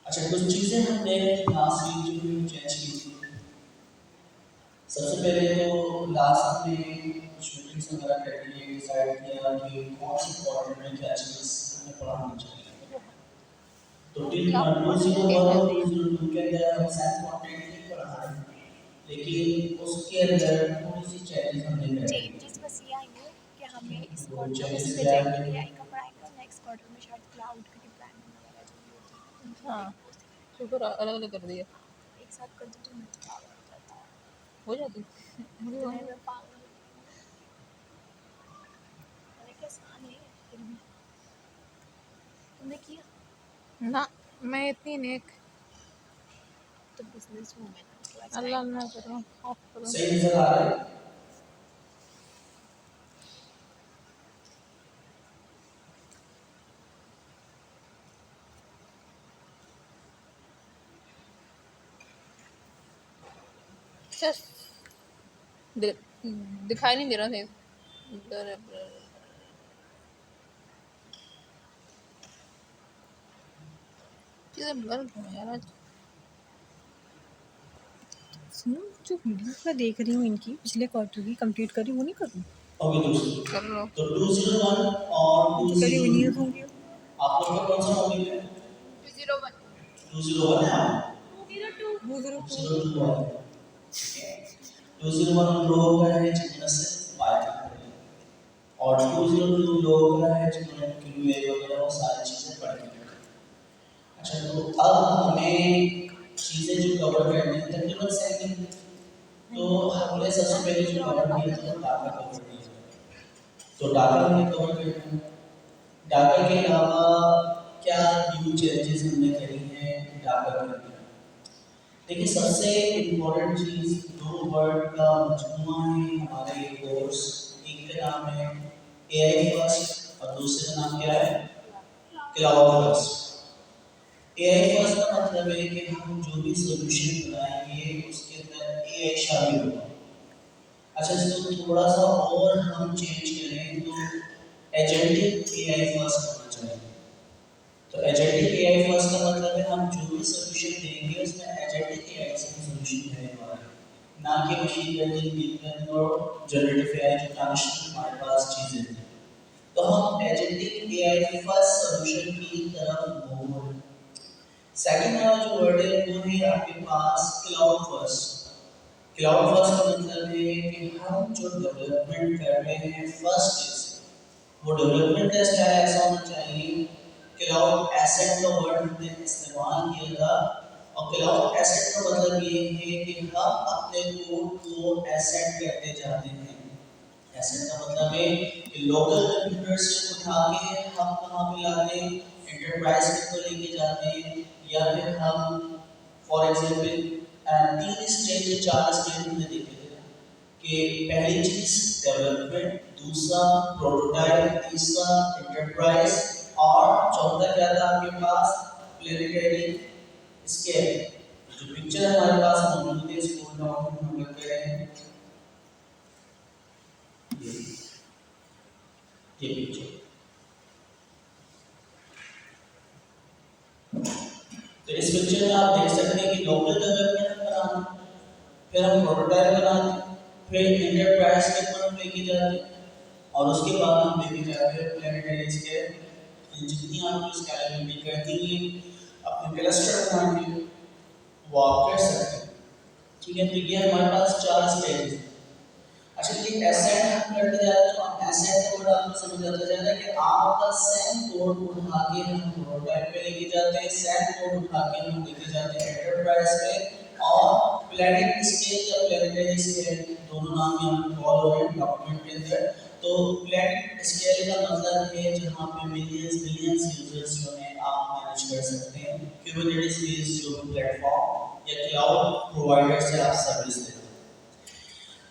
अच्छा, कुछ चीज़ें हमने लास्ट वीक जो है चेंज की थी। सबसे पहले तो लास्ट हमने कुछ मीटिंग्स वगैरह कर लिए, डिसाइड किया कि कौन सी इंपॉर्टेंट है, क्या चीज़ हमें पढ़ानी चाहिए। तो टिल 201 202 के अंदर हम सेंस कंटेंट नहीं पढ़ा रहे हैं, लेकिन उसके अंदर थोड़ी सी चेंजेस हमने कर दी। चेंजेस बस ये आई है कि हमें इस वो क्वार्टर में चेंजेस सिर्फ क्या एजेंटिक है? एआई का पढ़ाएंगे और नेक्स्ट क्वार्टर में शायद क्लाउड की डिप्लॉयमेंट वगैरह जो भी होती है हाँ शुक्र अलग अलग कर दिया एक साथ कर दो तो मैं तो पागल हो जाता हो जाती मुझे इतने वही में पागल हो जाती हूँ। मैंने क्या आसान है फिर भी तुमने किया ना मैं इतनी नेक तो बिजनेस वूमेन उसके बाद अल्लाह टाइम ना बचा करो ऑफ करो सही नजर आ रहा है? सस दिखाई नहीं दे रहा थे ब्लर है, ब्लर है। चीज़ें ब्लर क्यों है यार आज सुनो, जो वीडियो मैं देख रही हूँ इनकी पिछले क्वार्टर की कंप्लीट करी, वो नहीं करूँ ओके दोस्तों, कर लो तो 201 और जो करी 202 वीडियोस होंगी आप लोग का कौन सा टॉपिक है? 201 है आप? 202 202 वाला है, ठीक है। 201 हम लोगों का है जिन्होंने सिर्फ पाइथन पढ़ी, और 202 लोगों का है जिन्होंने क्यूए वगैरह वो सारी चीजें पढ़ी। अच्छा, तो अब हमें चीजें जो कवर करनी है तकरीबन सेम, तो हमने सबसे पहले जो कवर किया था वो डाटा कवर किया। तो डाटा हमने कवर करना है। डाटा के अलावा क्या न्यू चेंजेस हमने करी हैं डाटा के अंदर? देखिए, सबसे इम्पोर्टेंट चीज़ दो वर्ड का मजमूआ है हमारे कोर्स। एक का नाम है एआई फर्स्ट और दूसरे का नाम क्या है? Cloud first. एआई फर्स्ट का मतलब है कि हम जो भी सॉल्यूशन बनाएंगे उसके अंदर एआई शामिल होगा। अच्छा, इसको थोड़ा सा और हम चेंज करें तो एजेंटिक एआई फर्स्ट होना चाहिए। तो एजेंटिक एआई फर्स्ट का मतलब है हम जो भी सॉल्यूशन देंगे उसमें एजेंटिक एआई से सॉल्यूशन रहने वाला है, ना कि मशीन लर्निंग, डीप लर्निंग और जनरेटिव एआई जो ट्रांजिशन हमारे पास चीजें हैं। तो हम एजेंटिक एआई फर्स्ट सॉल्यूशन की तरफ मूव हो रहे हैं। सेकंड वाला जो वर्ड है वो है आपके पास क्लाउड फर्स्ट। क्लाउड फर्स्ट का मतलब है कि हम जो डेवलपमेंट कर रहे हैं फर्स्ट चीज, वो डेवलपमेंट का स्टाइल ऐसा होना चाहिए। क्लाउड एसेट का वर्ड हमने इस्तेमाल किया था, और क्लाउड एसेट का मतलब ये है कि हम अपने कोड को एसेट करते जाते हैं। एसेट का मतलब है कि लोकल कंप्यूटर से उठा के हम कहाँ पे लाते हैं, एंटरप्राइज को लेके जाते हैं, या फिर हम फॉर एग्जांपल तीन स्टेज या चार स्टेज हमने देखे थे कि पहली चीज डेवलपमेंट, दूसरा प्रोटोटाइप, तीसरा एंटरप्राइज, और चौथा क्या था आपके पास? Planetary scale. जो पिक्चर हमारे पास मौजूद है स्कूल डाउन हम लोग कह रहे हैं ये पिक्चर। तो इस पिक्चर में आप देख सकते हैं कि लोकल डेवलपमेंट बनाना, फिर हम प्रोटोटाइप बनाते, फिर एंटरप्राइज के तरफ लेके जाते, और उसके बाद हम लेके जाते हैं प्लेनेटरी स्केल। जितनी आपकी स्केलेबिलिटी करती है अपने क्लस्टर बना के वो आप कर सकते हैं, ठीक है। तो ये हमारे पास चार स्टेज है। अच्छा, ये एसेट हम करते जाते हैं, तो हम एसेट का वर्ड आपको समझ आता जाता है कि आपका सेम कोड उठा के हम प्रोटोटाइप पे लेके जाते हैं, सेम कोड उठा के हम लेके जाते हैं एंटरप्राइज पे, और प्लेनेट स्केल या प्लेनेटरी स्केल दोनों नाम यहाँ पे कॉल हो रहे हैं डॉक्यूमेंट के अंदर। तो प्लेनेट स्केल का मतलब है जहाँ पे मिलियंस बिलियंस यूजर्स जो हैं आप मैनेज कर सकते हैं, क्यूबरनेटिस बेस्ड जो भी प्लेटफॉर्म या क्लाउड प्रोवाइडर से आप सर्विस देते हैं।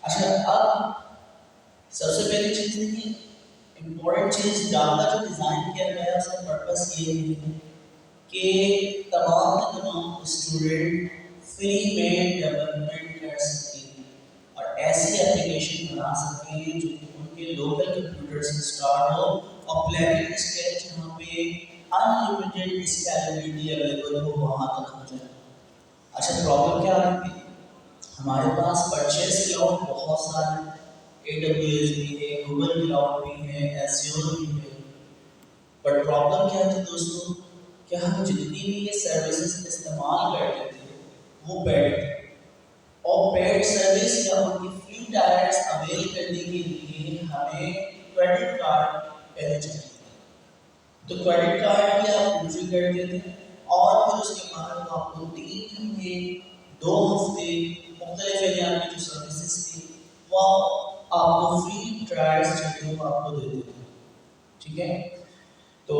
अच्छा, अब सबसे पहली चीज देखिए, इम्पोर्टेंट चीज डाटा जो डिजाइन किया गया है उसका पर्पस ये है कि तमाम स्टूडेंट फ्री में डेवलपमेंट कर सकें और ऐसी एप्लीकेशन बना सकें जो कि उनके लोकल कंप्यूटर से स्टार्ट हो, और प्लेनेट स्केल जहाँ पे अनलिमिटेड स्केलेबिलिटी अवेलेबल हो वहाँ तक हो जाए। अच्छा, प्रॉब्लम क्या आती है? हमारे पास परचेस क्लाउड बहुत सारे, AWS भी है, गूगल क्लाउड भी है, एज़्योर भी है। बट प्रॉब्लम क्या थी दोस्तों, कि हम जितनी भी ये सर्विसेज इस्तेमाल करते थे वो पेड थे, और पेड सर्विस या उनकी फ्री टायर्स अवेल करने के लिए हमें क्रेडिट कार्ड पहले चाहिए था। तो क्रेडिट कार्ड की आप एंट्री करते थे और फिर उसके बाद आपको 3 महीने 2 हफ्ते मुख्तलिफ एरिया की जो सर्विसेज थी वो आपको फ्री ट्रायल्स जो थे वो आपको देते थे। ठीक है, तो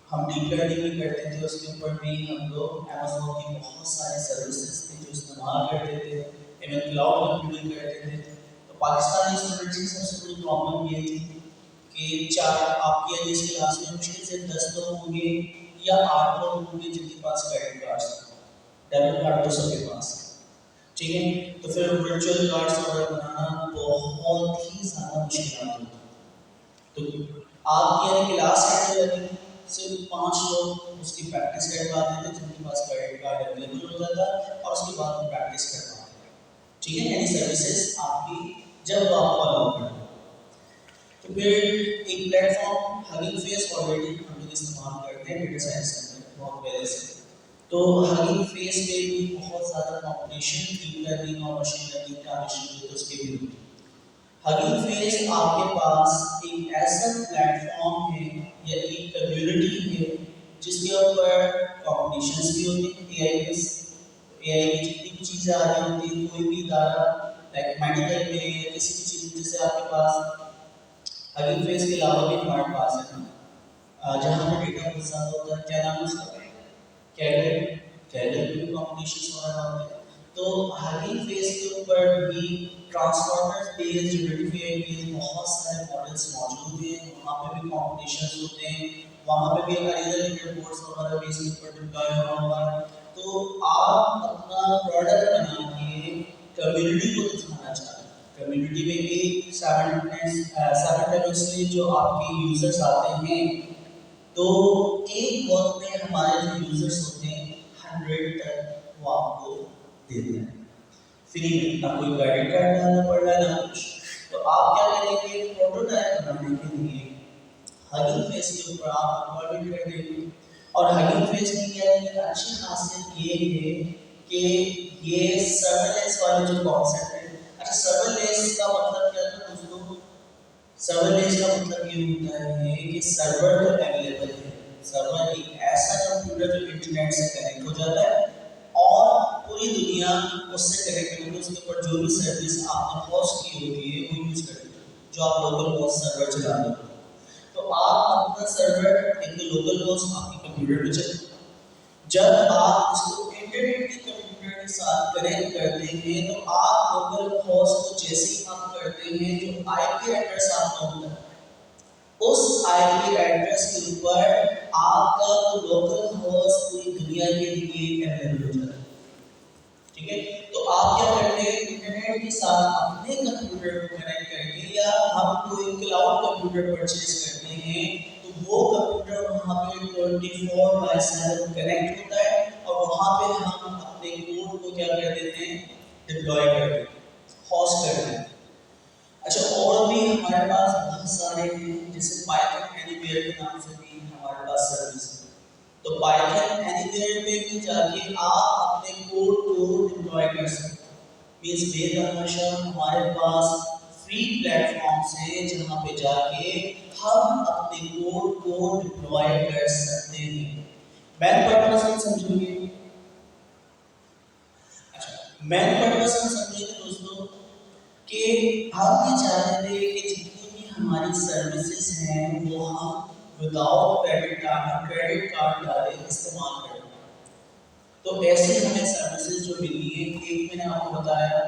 हम डीप लर्निंग भी करते थे, उसके ऊपर भी हम लोग अमेज़न की बहुत सारे सर्विसेज थे जो इस्तेमाल करते थे, इवन क्लाउड कंप्यूटिंग करते थे। तो पाकिस्तानी स्टूडेंट्स की सबसे बड़ी प्रॉब्लम ये थी कि चाहे आपके यदि इस क्लास में मुश्किल से 10 लोग होंगे या 8 लोग होंगे जिनके पास क्रेडिट कार्ड्स हैं, डेबिट कार्ड तो सबके पास है। ठीक है, तो फिर वर्चुअल कार्ड्स वगैरह बनाना बहुत ही ज़्यादा मुश्किल होती। तो आपकी यानी क्लास के अंदर सिर्फ 5 लोग उसकी प्रैक्टिस कर पाते थे जिनके पास क्रेडिट कार्ड अवेलेबल हो जाता, और उसके बाद वो प्रैक्टिस कर पाते थे। ठीक है, यानी सर्विसेज आपकी जब वो आपको अलाउ करते। तो फिर एक प्लेटफॉर्म हगिंग फेस ऑलरेडी हम लोग इस्तेमाल करते हैं डेटा साइंस के अंदर बहुत पहले से। तो हगिंग फेस पे भी बहुत ज़्यादा कॉम्पिटिशन डीप लर्निंग और मशीन लर्निंग का मिशन जो उसके भी होती है। हगिंग फेस आपके पास एक ऐसा प्लेटफॉर्म है या एक कम्युनिटी है जिसके ऊपर कॉम्पिटिशन्स भी होते हैं AI बेस। AI की जितनी भी चीज़ें आ रही होती हैं, कोई भी इदारा लाइक मेडिकल में या किसी भी चीज़, जैसे आपके पास हगिंग फेस के अलावा भी हमारे पास है ना, जहाँ पर डेटा बहुत ज़्यादा होता है, क्या नाम है उसका? कैगल। कैगल में भी कॉम्पिटिशन्स हो रहा होता है। तो हगिंग फेस के ऊपर भी transformers based generative AI based बहुत सारे मॉडल्स मौजूद हैं, वहाँ पे भी कॉम्पिटिशन्स होते हैं, वहाँ पे भी अरेजर लीडर बोर्ड्स वगैरह बेस के ऊपर डिप्लॉय हो रहा है। तो आप अपना प्रोडक्ट बना के कम्युनिटी को दिखाना चाहते हैं, कम्युनिटी में एक साइमल्टेनियसली जो आपके यूजर्स आते हैं, तो एक वक्त में हमारे जो यूजर्स होते हैं 100 तक वो आपको देते हैं फ्री में, ना कोई क्रेडिट कार्ड डालना पड़ रहा है ना कुछ। तो आप क्या करेंगे, प्रोटोटाइप बनाने के लिए हगिंग फेस के ऊपर आप डिप्लॉयमेंट कर देंगे। और हगिंग फेस की क्या है, अच्छी खासियत ये है कि ये सर्वरलेस वाले जो कॉन्सेप्ट है। अच्छा, सर्वरलेस का मतलब क्या था दोस्तों? सर्वरलेस का मतलब ये होता है कि सर्वर तो अवेलेबल है, सर्वर एक ऐसा कंप्यूटर जो इंटरनेट से कनेक्ट हो जाता है और पूरी दुनिया उससे कनेक्ट होकर उसके ऊपर जो भी सर्विस आपने होस्ट की होती है वो यूज करती है, जो आप लोकल होस्ट सर्वर चला रहे हो। तो आप अपना सर्वर एक लोकल होस्ट आपके कंप्यूटर पे चले, जब आप उसको इंटरनेट के कंप्यूटर के साथ कनेक्ट करते हैं तो आप लोकल होस्ट को जैसे ही आप करते हैं जो IP एड्रेस आपका होता है, उस IP एड्रेस के ऊपर आपका लोकल होस्ट पूरी दुनिया के लिए अवेलेबल हो जाता है। ठीक है, तो आप क्या करते हैं, इंटरनेट के साथ अपने कंप्यूटर को कनेक्ट करके, या हम कोई क्लाउड कंप्यूटर परचेज करते हैं तो वो कंप्यूटर वहाँ पे 24/7 कनेक्ट होता है और वहाँ पे हम अपने कोड को क्या कर देते हैं, डिप्लॉय कर देते हैं, होस्ट कर देते हैं। अच्छा, और भी हमारे पास बहुत सारे हैं, जैसे पाइथन एनीवेयर के नाम से भी हमारे पास सर्विस है। तो पाइथन एनीवेयर पे भी जाके आप अपने कोड को डिप्लॉय कर सकते हैं। मींस बेतहाशा हमारे पास फ्री प्लेटफॉर्म्स हैं जहाँ पे जाके हम अपने कोड को डिप्लॉय कर सकते हैं। मैन पर्पस में समझेंगे। अच्छा, मैन पर्पस में समझेंगे दोस्तों कि हम ये चाहते थे कि जितनी भी हमारी सर्विसेज हैं वो हम विदाउट क्रेडिट कार्ड डाले इस्तेमाल करें। तो ऐसे हमें सर्विसेज जो मिली है, एक मैंने आपको बताया,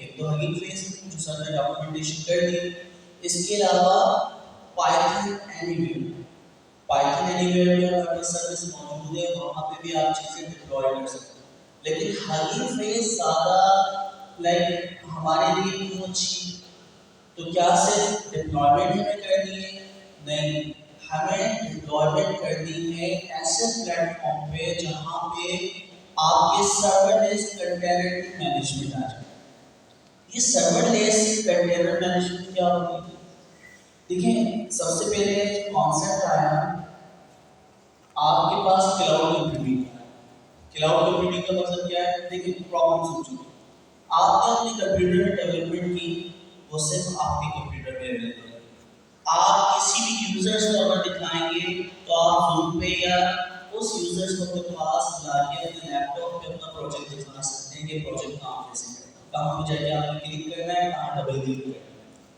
एक तो हगिंग फेस जो सर ने डॉक्यूमेंटेशन कर दी, इसके अलावा पाइथन एनीवेयर में हमारे पास सर्विस मौजूद है, वहाँ पे भी आप चीज़ें डिप्लॉय कर सकते हैं। लेकिन हगिंग फेस ज़्यादा लाइक हमारे लिए क्यों अच्छी? तो क्या सिर्फ डिप्लॉयमेंट हमें करनी है? नहीं, हमें डिप्लॉयमेंट कर दी है ऐसे प्लेटफॉर्म पे जहाँ पे आपके सर्वरलेस कंटेनर मैनेजमेंट आ जाए। ये सर्वरलेस कंटेनर मैनेजमेंट क्या होती है? देखिए, सबसे पहले कॉन्सेप्ट आया आपके पास क्लाउड कंप्यूटिंग। क्लाउड कंप्यूटिंग का मतलब क्या है? देखिए, प्रॉब्लम सोचो, आपने अपने कंप्यूटर में डेवलपमेंट की, वो सिर्फ आपके कंप्यूटर में अवेलेबल है। आप किसी भी यूजर्स को अगर दिखाएंगे तो आप जूम पे या उस यूजर्स को अपने पास लाके अपने लैपटॉप पे अपना प्रोजेक्ट दिखा सकते हैं कि प्रोजेक्ट काम कैसे करेगा, कहाँ पे जाके आपने क्लिक करना है, कहाँ डबल क्लिक करना है,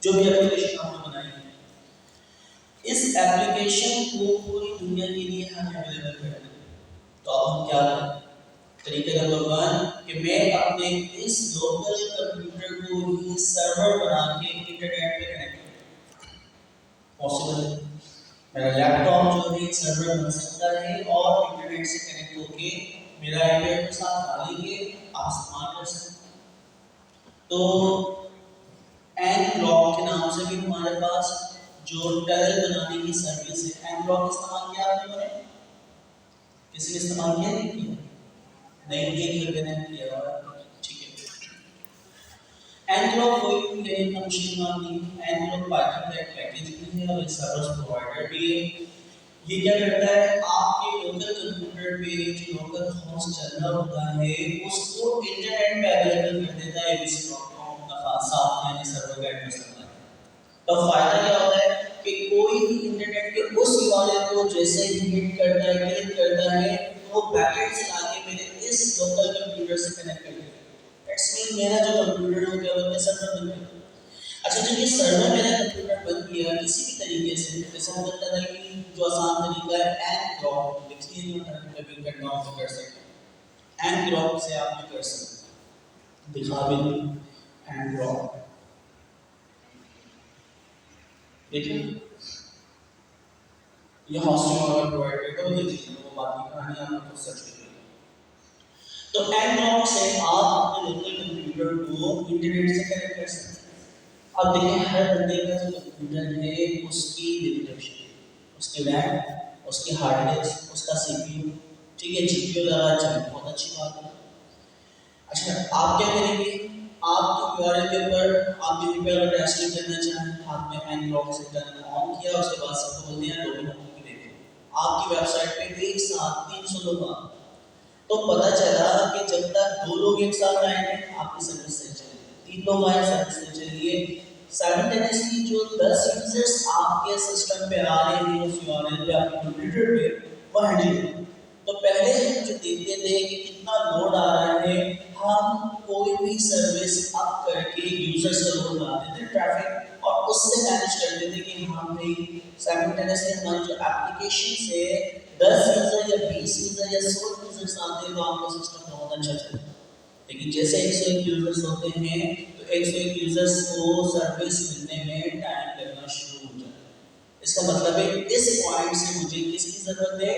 जो भी एप्लीकेशन आपने बनाई है। इस एप्लीकेशन को पूरी दुनिया के लिए हम अवेलेबल कर दें। तो अब हम क्या करें? तरीका नंबर 1 कि मैं अपने इस लोकल कंप्यूटर को ही सर्वर बना के इंटरनेट पे कनेक्ट करूं। पॉसिबल है। मेरा लैपटॉप जो है सर्वर बन सकता है और इंटरनेट से कनेक्ट होके मेरा इंटरनेट के साथ डालेंगे, आप इस्तेमाल कर सकते हैं। तो एनब्लॉक के नाम से भी हमारे पास जो टनल बनाने की सर्विस है, एनब्लॉक इस्तेमाल किया आपने? मैंने किसी ने इस्तेमाल किया नहीं? नहीं, एक लोगों ने किया, ठीक है। एनब्लॉक कोई इतना मुश्किल काम नहीं है। एनब्लॉक पाइथन का एक पैकेज भी है और एक सर्विस प्रोवाइडर भी है। ये क्या करता है? आपके लोकल कंप्यूटर पे जो लोकल होस्ट चल रहा होता है उसको इंटरनेट पे अवेलेबल कर देता है abc.com का खासा यानी सर्वर का एड्रेस होता है। तो फायदा क्या होता है कि कोई भी इंटरनेट के उस यूआरएल को जैसे ही हिट करता है, क्लिक करता है, तो वो बैकएंड से आके मेरे इस लोकल कंप्यूटर से कनेक्ट कर देगा। दैट्स मीन मेरा जो कंप्यूटर हो गया वो सर्वर बन गया। अच्छा, जब ये सर्वर मेरा कंप्यूटर बन गया किसी भी तरीके से, जैसे हम कहते हैं कि जो आसान तरीका है एनक्रॉप, देखिए ये कभी करना हो तो कर सकते हैं। एनक्रॉप से आप कर सकते हैं, दिखा भी दूं एनक्रॉप। देखिए ये हॉस्टिंग वाला प्रोवाइड करता है, देखिए वो बाकी कहानी आपको खुद सर्च करिए। तो एनक्रॉप से आप अपने लोकल कंप्यूटर को इंटरनेट से कनेक्ट कर सकते हैं। अब देखिए, हर बंदे का जो कंप्यूटर है उसकी लिमिटेशन, उसकी रैम, उसकी हार्ड डिस्क, उसका सीपीयू, ठीक है, जीपीयू लगा चाहिए, बहुत अच्छी बात है। अच्छा, आप क्या करेंगे? आपके यूआरएल के ऊपर आप यदि पे अगर टेस्टिंग करना चाहें, आपने एनलॉग से टर्न ऑन किया, उसके बाद सबको बोल दिया लॉगिन होके देखो, आपकी वेबसाइट पे एक साथ 300 लोग आ, तो पता चला कि जब तक 2 लोग एक साथ आएंगे आपकी सर्विस सही चलेगी, 3 लोग आए सर्विस सही चलेगी। साइमल्टेनियसली जो 10 यूजर्स आपके सिस्टम पे आ रहे हैं उस यूआरएल पे आपके कंप्यूटर पे, वो हैंडल। तो पहले हम जो देखते थे कि कितना लोड आ रहा है, हम कोई भी सर्विस अप करके यूजर से लोड लाते थे ट्रैफिक और उससे मैनेज करते थे कि हम भाई साइमल्टेनियसली हमारी जो एप्लीकेशन से 10 यूजर या 20 यूजर या 100 यूजर्स आते हैं तो आपका सिस्टम बहुत अच्छा चलता है। लेकिन जैसे 101 यूजर्स होते हैं तो 101 यूजर्स को सर्विस मिलने में टाइम लगना शुरू हो जाता है। इसका मतलब है इस पॉइंट से मुझे किसकी जरूरत है?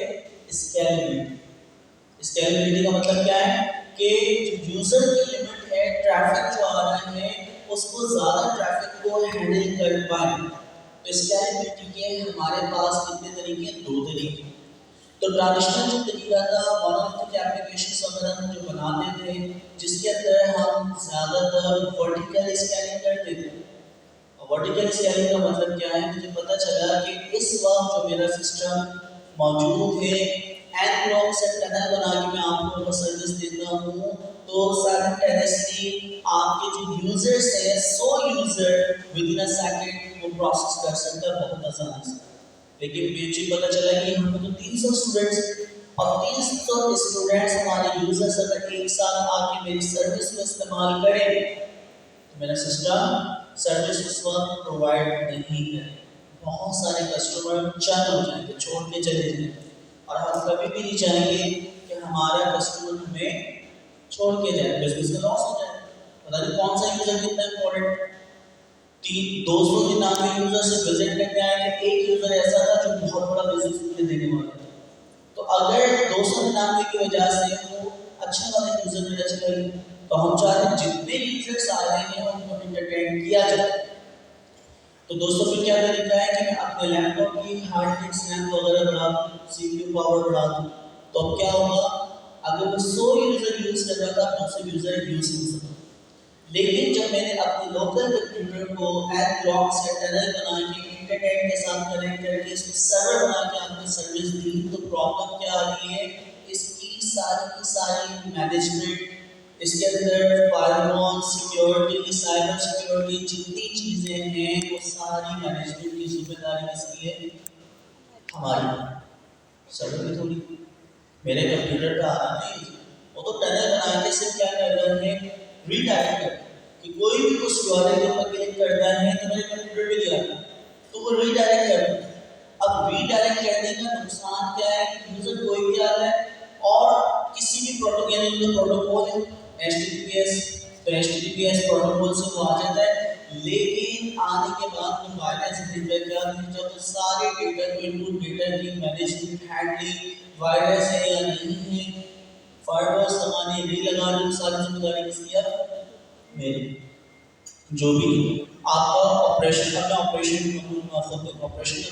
स्केलेबिलिटी। स्केलेबिलिटी का मतलब क्या है कि जो यूजर की लिमिट है, ट्रैफिक जो आ रहा है उसको ज्यादा ट्रैफिक को हैंडल कर पाए। तो स्केलेबिलिटी के हमारे पास कितने तरीके? 2 तरीके। तो ट्रेडिशनल जो तरीका था मोनोलिथिक एप्लीकेशंस वगैरह हम जो बनाते थे जिसके अंदर हम ज्यादातर वर्टिकल स्कैनिंग करते थे। वर्टिकल स्कैनिंग का मतलब क्या है? मुझे पता चला कि इस वक्त जो मेरा सिस्टम मौजूद है एनब्लॉक से टनल बना के मैं आपको सर्विस देता हूँ, तो साइमल्टेनियसली आपके जो यूजर्स है 100 user with in a second वो प्रोसेस कर सकता है बहुत आसानी से। लेकिन मुझे पता चला कि हम तो 300 स्टूडेंट्स और 300 स्टूडेंट्स हमारे यूजर्स अगर एक साथ आके मेरी सर्विस को इस्तेमाल करें तो मेरा सिस्टम सर्विस उस वक्त प्रोवाइड नहीं करे। बहुत सारे कस्टमर चल हो जाएंगे, छोड़ के चले जाएंगे और हम कभी भी नहीं चाहेंगे कि हमारा कस्टमर हमें छोड़ के जाए, बिजनेस में लॉस हो जाए। पता नहीं कौन सा यूजर कितना इंपॉर्टेंट। 299 यूजर से विजिट करके आए थे, एक यूजर ऐसा था जो बहुत बड़ा बिजनेस मुझे देने वाला था। तो अगर 299 की वजह से वो अच्छा वाला यूजर मेरा चला गया, तो हम चाहते हैं जितने यूजर्स आ रहे हैं उनको एंटरटेन किया जाए। तो दोस्तों फिर क्या तरीका है कि मैं अपने लैपटॉप की हार्ड डिस्क रैम वगैरह वगैरह बढ़ा दूँ, CPU पावर बढ़ा दूँ, तो अब क्या होगा, अगर मैं 100 यूजर यूज कर रहा था, 900 यूजर यूज हो सकता। लेकिन जब मैंने अपने लोकल कंप्यूटर को एड ब्लॉक से टनल बना के इंटरनेट के साथ कनेक्ट करके इसको सर्वर बना के आपने सर्विस दी, तो प्रॉब्लम क्या आ रही है, इसकी सारी मैनेजमेंट, इसके अंदर फायरवॉल, सिक्योरिटी, साइबर सिक्योरिटी, जितनी चीजें हैं वो सारी मैनेजमेंट की जिम्मेदारी किसकी है, हमारी। सर्वर की थोड़ी, मेरे कंप्यूटर पे आना नहीं, वो तो टनल बना के सिर्फ क्या कर रहे हैं, रीडायरेक्ट कर, कि कोई भी उस URL के ऊपर क्लिक करता है तो मेरे कंप्यूटर पे गया, तो वो रीडायरेक्ट कर देता है। अब रीडायरेक्ट करने का नुकसान क्या है कि यूजर कोई भी आ रहा है और किसी भी प्रोटोकॉल है HTTPS, तो HTTPS प्रोटोकॉल से वो आ जाता है, लेकिन आने के बाद वो वायरलेस डेटा क्या भेजा, तो सारे डेटा को, इनपुट डेटा की मैनेजमेंट, हैंडलिंग, वायरलेस है या नहीं है, फायरवॉल लगाने नहीं लगाने की सारी जिम्मेदारी किसकी है, मेरी। जो भी आपका ऑपरेशन, अपना ऑपरेशन का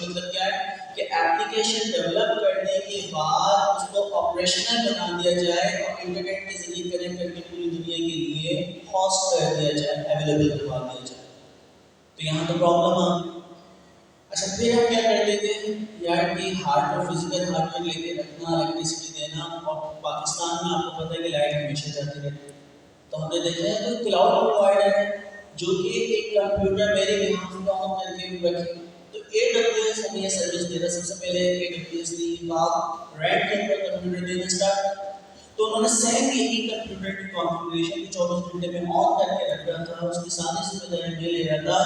मतलब क्या है कि एप्लीकेशन डेवलप करने के बाद उसको ऑपरेशनल बना दिया जाए और इंटरनेट के जरिए कनेक्ट करके पूरी दुनिया के लिए होस्ट कर दिया जाए, अवेलेबल करवा दिया जाए। तो यहाँ तो प्रॉब्लम आ गई। अच्छा, फिर हम क्या करते थे यार कि हार्डवेयर, फिजिकल हार्डवेयर लेके रखना, इलेक्ट्रिसिटी देना, और पाकिस्तान में आपको पता है कि लाइट हमेशा जाती रहती है, तो हमने देखा है कि क्लाउड प्रोवाइडर है जो कि एक कंप्यूटर मेरे बिहाफ पे ऑन करके रखे, तो AWS हमें ये सर्विस दे रहा है। सबसे पहले AWS ने आप रेंट के ऊपर कंप्यूटर देना स्टार्ट, तो उन्होंने सेम यही कंप्यूटर की कॉन्फ़िगरेशन 24 घंटे में ऑन करके रख रहा था, उसकी सारी जिम्मेदारी मैं ले रहा था।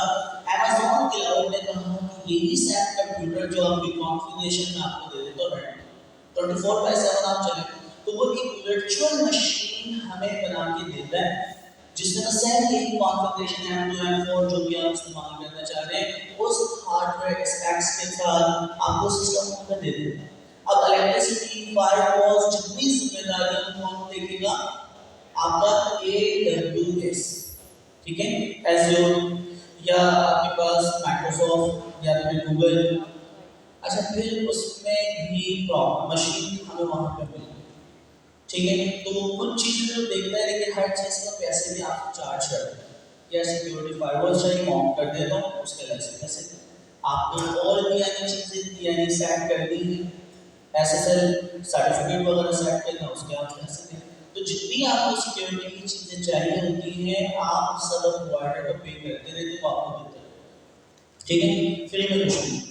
Amazon क्लाउड ने कहा कि यही सेम कंप्यूटर जो आपकी कॉन्फ़िगरेशन में आपको दे देता है, 24/7 आप चले, तो वो एक वर्चुअल मशीन हमें बना के देता है जिसमें सेम यही कॉन्फ़िगरेशन M2 M4 जो भी आप इस्तेमाल करना चाह रहे हैं, उस हार्डवेयर स्टैक्स के साथ आपको सिस्टम को दे देता है। अब इलेक्ट्रिसिटी, फायरवॉल, जितनी जिम्मेदारियां कौन देखेगा, आपका AWS, ठीक है, Azure या आपके पास माइक्रोसॉफ्ट या फिर गूगल। अच्छा, फिर उसमें भी प्रॉब्लम, मशीन हमें वहां पे मिली, ठीक है, तो कुछ चीजें जो देखता है, लेकिन हर चीज का पैसे भी आप चार्ज करते हैं। क्या सिक्योरिटी फायरवॉल चाहिए, माउंट कर देता हूँ, उसके अलग से पैसे आपको, और भी अन्य चीजें यानी सेट करनी है, SSL सर्टिफिकेट वगैरह सेट करना, उसके आप पैसे दें। तो जितनी आपको सिक्योरिटी की चीजें चाहिए होती हैं, आप सब प्रोवाइडर को पे करते रहते हो, आपको देते हैं, ठीक है, फ्री में कुछ नहीं।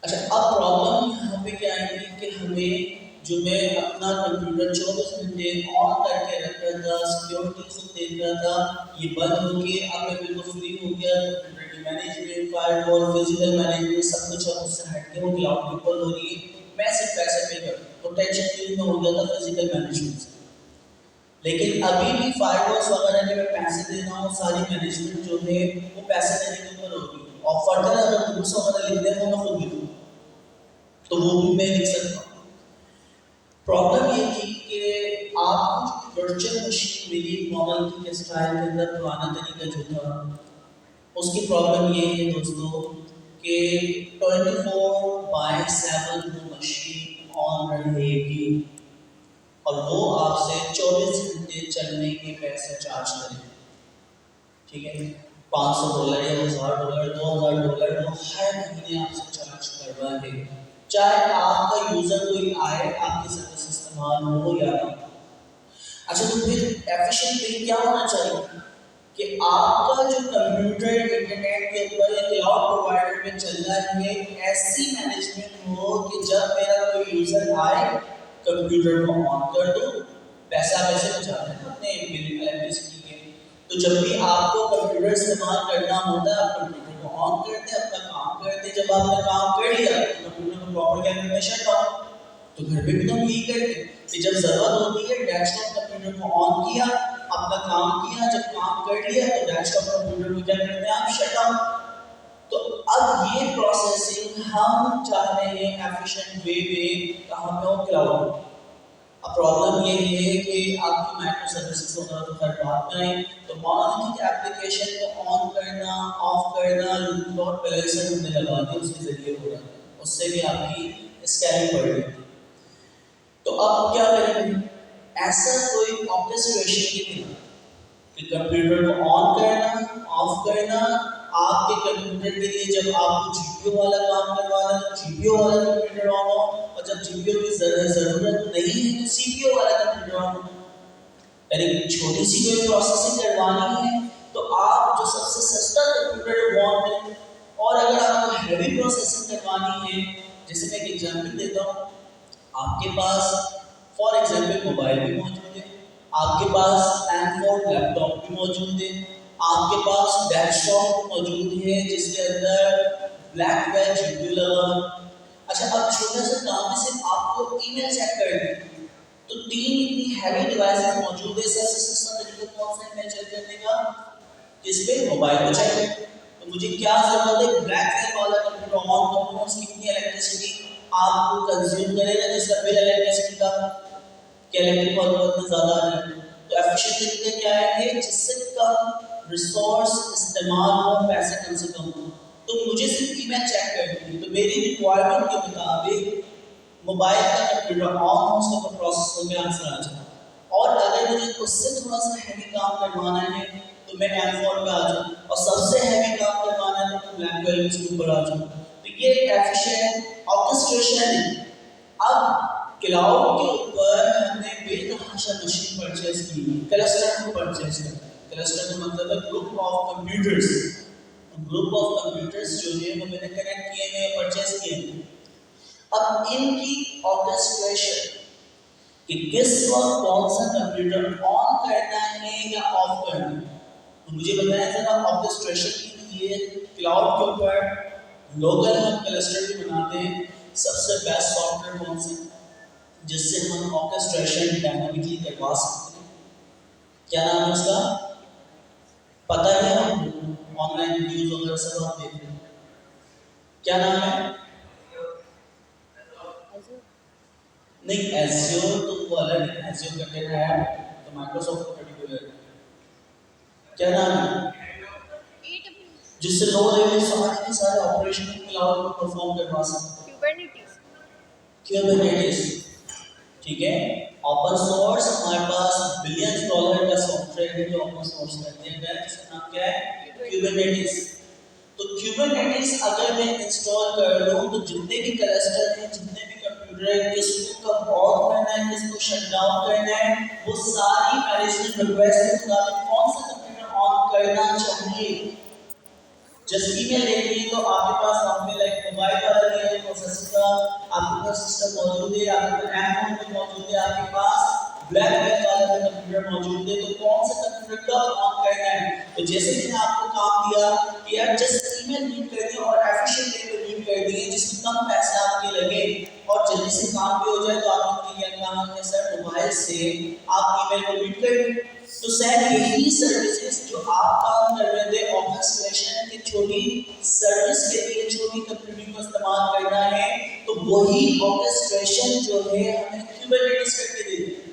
अच्छा, अब प्रॉब्लम यहाँ पे क्या आएगी कि हमें, जो मैं अपना कंप्यूटर 24 घंटे ऑन करके रखता था, सिक्योरिटी खुद देख रहा था, ये बंद हो के अब मैं बिल्कुल फ्री हो गया। कंप्यूटर की मैनेजमेंट, फायरवॉल, फिजिकल मैनेजमेंट, सब कुछ अब उससे हट के वो क्लाउड के ऊपर हो रही है, मैं सिर्फ पैसे पे कर, तो टेंशन फ्री में हो गया था फिजिकल मैनेजमेंट से। लेकिन अभी भी फायरवॉल्स वगैरह के मैं पैसे दे रहा हूँ, सारी मैनेजमेंट जो है वो पैसे देने के ऊपर होगी, और फर्दर अगर टूल्स वगैरह लिखने को मैं खुद लिखूँ तो वो भी मैं लिख सकता हूँ। प्रॉब्लम ये थी कि आपको वर्चुअल मशीन मिली मॉडल के स्टाइल के अंदर, पुराना तरीका जो था, उसकी प्रॉब्लम ये है दोस्तों कि 24/7 वो मशीन ऑन रहेगी और वो आपसे 24 घंटे चलने के पैसे चार्ज करेगी, ठीक है, $500 या $1000, $2000 वो हर महीने आपसे चार्ज कर रहा है, चाहे आपका यूजर कोई आए, आपकी सर्विस इस्तेमाल हो या ना। अच्छा, तो फिर एफिशिएंट वे क्या होना चाहिए कि आपका जो कंप्यूटर इंटरनेट के ऊपर या क्लाउड प्रोवाइडर में चल रहा है, ऐसी मैनेजमेंट हो कि जब मेरा कोई यूजर आए, कंप्यूटर को ऑन कर दो, पैसा वैसे बचाते हैं अपने बिल इलेक्ट्रिसिटी के, तो जब भी आपको कंप्यूटर इस्तेमाल करना होता है, आप कंप्यूटर को ऑन करते हैं, अपना काम करते हैं, जब आपने काम कर लिया तो कंप्यूटर को प्रॉपर क्या करते हैं, शट डाउन। तो घर पे भी तो यही करते हैं कि जब जरूरत होती है डेस्कटॉप कंप्यूटर को ऑन किया, अपना काम किया, जब काम कर लिया तो डेस्कटॉप कंप्यूटर को क्या करते हैं आप, शट डाउन। तो अब ये प्रोसेसिंग हम चाह रहे हैं एफिशिएंट वे में, कहाँ पे हो, क्लाउड। अब प्रॉब्लम ये है कि आपकी माइक्रो सर्विसेज वगैरह तो हर बात में आए, तो मोनोलिथिक एप्लीकेशन को ऑन करना, ऑफ करना, लॉट बैलेंसर हमने लगा दिया, उसके जरिए हो रहा है, उससे भी आपकी स्कैनिंग बढ़ गई थी। तो अब क्या करेंगे, ऐसा कोई ऑर्केस्ट्रेशन ही नहीं कि कंप्यूटर को ऑन करना ऑफ करना। आपके कंप्यूटर के लिए जब आपको जीपीयू वाला काम करवाना है तो जीपीयू वाला कंप्यूटर ऑन हो, और जब जीपीयू की जरूरत नहीं है तो सीपीयू वाला कंप्यूटर ऑन हो। यानी छोटी सी कोई प्रोसेसिंग करवानी है तो आप जो सबसे सस्ता कंप्यूटर वांट है, और अगर आपको हैवी प्रोसेसिंग करवानी है, जैसे मैं एक एग्जांपल देता हूँ, आपके पास फॉर एग्जांपल मोबाइल भी मौजूद है, आपके पास M4 लैपटॉप भी मौजूद है, आपके पास डेस्कटॉप मौजूद है जिसके अंदर ब्लैकबेरी जीपीयू लगा। अच्छा, अब छोटा सा काम है, सिर्फ आपको ईमेल चेक करनी है, तो 3 इतनी हैवी डिवाइसेस मौजूद है। सबसे सस्ता तरीका कौन सा ईमेल चेक करने का, किस पे, मोबाइल पे चेक करें। तो मुझे क्या जरूरत है, ब्लैकबेरी वाला कंप्यूटर ऑन करूँ, उसकी कितनी इलेक्ट्रिसिटी आपको कंज्यूम करेगा, जिसका बिल इलेक्ट्रिसिटी का कि इलेक्ट्रिक बहुत ज़्यादा आ रहा है। तो एफिशिएंट तरीका क्या है कि जिससे कम रिसोर्स इस्तेमाल हो, पैसे कम से कम हो। तो मुझे सिर्फ ईमेल चेक करनी है, तो मेरी रिक्वायरमेंट के मुताबिक मोबाइल का कंप्यूटर ऑन हो, उसके ऊपर प्रोसेस हो गया, आंसर आ जाए। और अगर मुझे उससे थोड़ा सा हैवी काम करवाना है तो मैं M4 पे आ जाऊँ, और सबसे हैवी काम करवाना है तो ब्लैकबेरी के ऊपर आ जाऊँ। तो ये एफिशिएंट ऑर्केस्ट्रेशन है। अब क्लाउड के ऊपर हमने बेतहाशा मशीन परचेज की, क्लस्टर को परचेज किया। क्लस्टर का मतलब है group of computers. Group of computers जो है वो मैंने कनेक्ट किए हैं, परचेज किए हैं। अब इनकी ऑर्केस्ट्रेशन कि किस वक्त कौन सा कंप्यूटर ऑन करना है या ऑफ करना है, तो मुझे बताया जरा ऑर्केस्ट्रेशन के लिए क्लाउड के ऊपर लोकल हम क्लस्टर भी बनाते हैं। सबसे बेस्ट सॉफ्टवेयर कौन सा जिससे हम ऑर्केस्ट्रेशन डायनामिकली करवा सकते हैं, क्या नाम है उसका, पता है? हम ऑनलाइन वीडियोस वगैरह सब आप देख रहे हैं, क्या नाम है? नहीं, एज़्योर तो वो अलग है, एज़्योर कंटेनर है तो माइक्रोसॉफ्ट का पर्टिकुलर है। क्या नाम है जिससे लो लेवल सारे के सारे ऑपरेशन क्लाउड में परफॉर्म करवा सकते हैं? क्यूबरनेटिस। ठीक है, ओपन सोर्स हमारे पास बिलियंस डॉलर का सॉफ्टवेयर है जो ओपन सोर्स कर दिया गया है, जिसका नाम क्या है, क्यूबरनेटिस। तो क्यूबरनेटिस अगर मैं इंस्टॉल कर लूं तो जितने भी क्लस्टर हैं, जितने भी कंप्यूटर हैं, किसको कब ऑन करना है, किसको शट डाउन करना है, वो सारी मैनेजमेंट रिक्वेस्ट के मुताबिक कौन सा कंप्यूटर ऑन करना चाहिए। जस्ट ईमेल देखिए तो आपके पास आपने लाइक मोबाइल वाला लिया है प्रोसेसर का, आपके पास सिस्टम मौजूद है, आपके पास M4 भी मौजूद है, आपके पास ब्लैकबेरी वाला कंप्यूटर मौजूद है, तो कौन सा कंप्यूटर कब ऑन करना है। तो जैसे मैंने आपको काम दिया कि यार जस्ट ईमेल रीड कर दिए और एफिशिएंट वे रीड कर दिए जिसमें कम पैसे आपके लगे और जल्दी से काम भी हो जाए, तो आपने क्या काम किया सर, मोबाइल से आप ईमेल को रीड कर। तो सर यही सर्विसेज जो आप काम कर रहे थे ऑर्केस्ट्रेशन की छोटी सर्विस के लिए छोटी कंप्यूटिंग को इस्तेमाल करना है, तो वही ऑर्केस्ट्रेशन जो है हमें क्यूबरनेटिस करके देती है।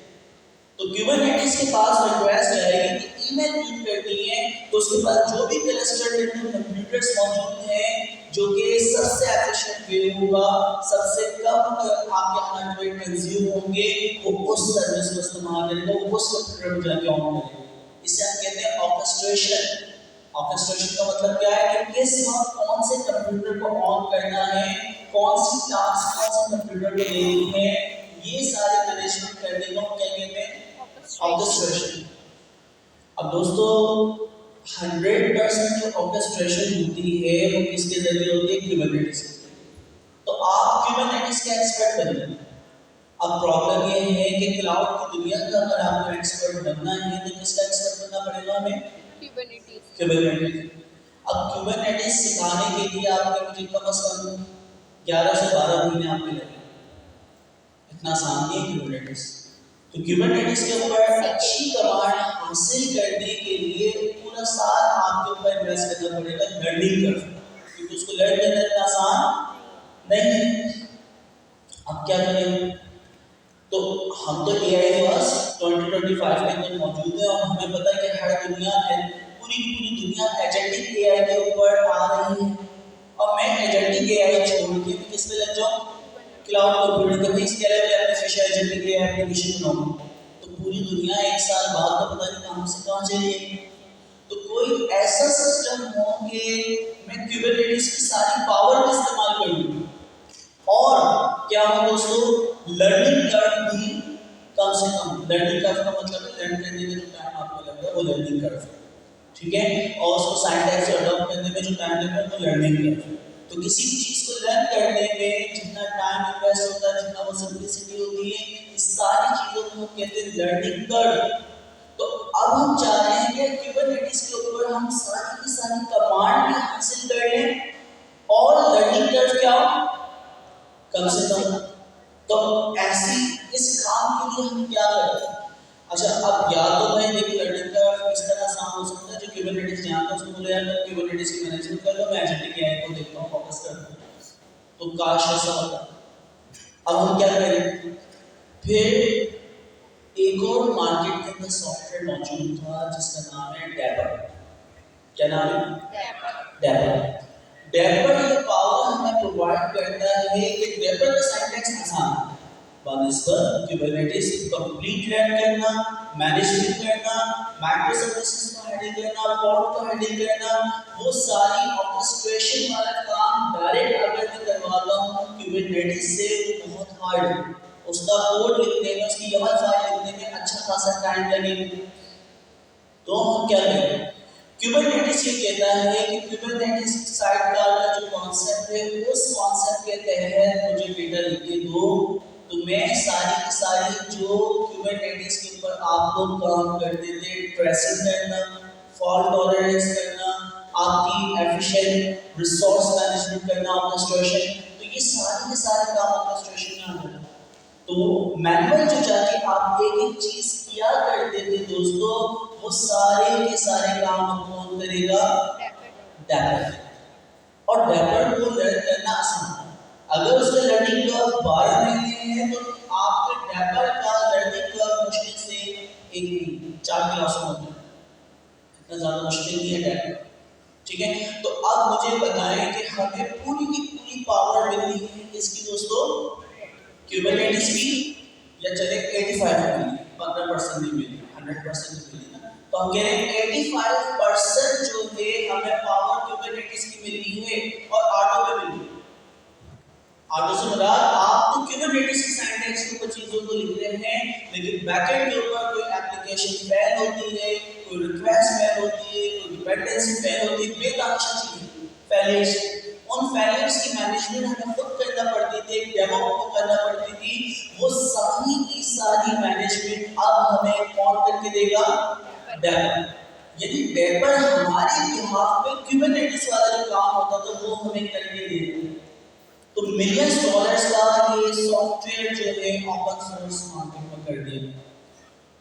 तो क्यूबरनेटिस के पास रिक्वेस्ट आएगी कि ईमेल रीड करनी है, तो उसके पास जो भी क्लस्टर कंप्यूटर्स मौजूद हैं जो कि सबसे एफिशिएंट वे होगा, सबसे कम आपके हार्डवेयर कंज्यूम होंगे, वो उस सर्विस को इस्तेमाल करेगा, वो उस कंप्यूटर में जाके ऑन करेगा। इसे हम कहते हैं ऑर्केस्ट्रेशन। ऑर्केस्ट्रेशन का मतलब क्या है कि किस वक्त कौन से कंप्यूटर को ऑन करना है, कौन सी टास्क कौन से कंप्यूटर को देनी है, ये सारे मैनेजमेंट करने को क्या कहते हैं, ऑर्केस्ट्रेशन। अब दोस्तों 100% जो ऑर्केस्ट्रेशन होती है वो किसके जरिए होती है, क्यूबरनेटिस। तो आप क्यूबरनेटिस का एक्सपर्ट बनिए। अब प्रॉब्लम ये है कि क्लाउड की दुनिया का अगर आपको एक्सपर्ट बनना है तो किसका एक्सपर्ट बनना पड़ेगा हमें, क्यूबरनेटिस। अब क्यूबरनेटिस सिखाने के लिए आपके मुझे कम से कम 11 से 12 महीने आपके लगे, इतना आसान नहीं है क्यूबरनेटिस। तो क्यूबरनेटिस के ऊपर अच्छी कमांड हासिल करने के लिए पूरा साल आपके ऊपर इन्वेस्ट करना पड़ेगा लर्निंग कर, क्योंकि उसको लर्न करना इतना आसान नहीं है। अब क्या करें, तो हम तो AI फर्स्ट 2025 के अंदर मौजूद है और हमें पता है कि हर दुनिया है, पूरी दुनिया एजेंटिक AI के ऊपर आ रही है, और मैं एजेंटिक AI छोड़ के किस पे लग जाऊँ, क्लाउड कंप्यूटिंग का भी स्केलेबल आर्टिफिशियल एजेंट के एप्लीकेशन बनाऊं, तो पूरी दुनिया एक साल बाद तो पता नहीं कहां से कहां चली। तो कोई ऐसा सिस्टम हो कि मैं क्यूबरनेटिस की सारी पावर का इस्तेमाल कर लूं, और क्या हो दोस्तों, लर्निंग कर्व भी कम से कम, लर्निंग कर्व का मतलब है लर्न करने में जो टाइम आपको लगता है वो लर्निंग कर्व है, ठीक है, और उसको सिंटैक्स अडॉप्ट करने में जो टाइम लगता है वो लर्निंग कर्व है। तो किसी भी चीज को लर्न करने में जितना टाइम इन्वेस्ट होता है, जितना वो सिंप्लिसिटी होती है, इस सारी चीजों को कहते हैं लर्निंग कर्व। तो अब हम चाह रहे हैं कि क्यूबरनेटिस के ऊपर हम सारी की सारी कमांड भी हासिल कर लें और लर्निंग कर्व क्या हो, कम से कम। तो ऐसी इस काम के लिए हम क्या करें? अच्छा, अब या तो भाई देखिए लर्निंग कर्व इस तरह आसान हो सकता है, जो क्यूबरनेटिस जानता है उसको बोले यार क्यूबरनेटिस की मैनेजमेंट कर लो, मैं एजेंटिक एआई को देखता हूँ, फोकस करता हूँ, तो काश ऐसा होता। अब हम क्या करें? फिर एक और मार्केट के अंदर सॉफ्टवेयर मौजूद था जिसका नाम है डेपर। क्या नाम है? डेपर। डेपर ये पावर हमें प्रोवाइड करता है कि डेपर का सिंटैक्स आसान है, बनस्पत क्यूबरनेटिस कंप्लीट लर्न करना, मैनेजमेंट करना, माइक्रो सर्विसेज को हैंडल करना, पॉड को हैंडल करना, वो सारी ऑर्केस्ट्रेशन वाला काम डायरेक्ट अगर मैं करवाता हूँ क्यूबरनेटिस से, बहुत हार्ड है। उसका कोड लिखने में, उसकी YAML फाइल लिखने में अच्छा खासा टाइम लगेगा। तो हम क्या करें? क्यूबरनेटिस ये कहता है कि क्यूबरनेटिस साइडकार का जो कॉन्सेप्ट है, उस कॉन्सेप्ट के तहत मुझे डेटा लिख के दो, तो मैं सारी की सारी जो क्यूबरनेटिस के ऊपर आप लोग काम करते थे, ट्रेसिंग करना, फॉल्ट टॉलरेंस करना, आपकी एफिशिएंट रिसोर्स मैनेजमेंट करना, ऑर्केस्ट्रेशन, तो ये सारे के सारे काम ऑर्केस्ट्रेशन में आते हैं। तो मैनुअल जो जाके आप एक एक चीज किया करते थे दोस्तों, वो सारे के सारे काम कौन करेगा? डेपर। और डेपर को लर्न करना आसान है। अगर उसका लर्निंग कर्व 12 महीने है तो आपके डेपर का लर्निंग कर्व मुश्किल से 4 क्लास में होता है, इतना ज्यादा मुश्किल नहीं है डेपर, ठीक है। तो अब मुझे बताएं कि हमें पूरी की पूरी पावर मिलनी है इसकी दोस्तों, क्यूबरनेटिस की, या चले 85 मिली, 15% नहीं मिली, 100% मिली ना, तो हम कह रहे हैं 85% जो है हमें पावर क्यूबरनेटिस की मिली है और आटो पे मिली है। आटो से मुराद आप तो क्यूबरनेटिस की सिंटैक्स के ऊपर चीजों को लिख रहे हैं, लेकिन बैकएंड के ऊपर कोई एप्लीकेशन फेल होती है, कोई रिक्वेस्ट फेल होती है, कोई डिपेंडेंसी फेल होती है, बेतहाशा चीजें फेलियर्स, उन फेलियर्स की मैनेजमेंट हमें खुद करना पड़ती थी, डेमो को करना पड़ती थी, वो सारी की सारी मैनेजमेंट अब हमें कौन करके देगा? डेपर। यदि डेपर हमारे बिहाफ पे क्यूबरनेटिस वाला जो काम होता था वो हमें करके देगा, तो मिलियंस डॉलर्स का ये सॉफ्टवेयर जो है ओपन सोर्स मार्केट में कर दिया।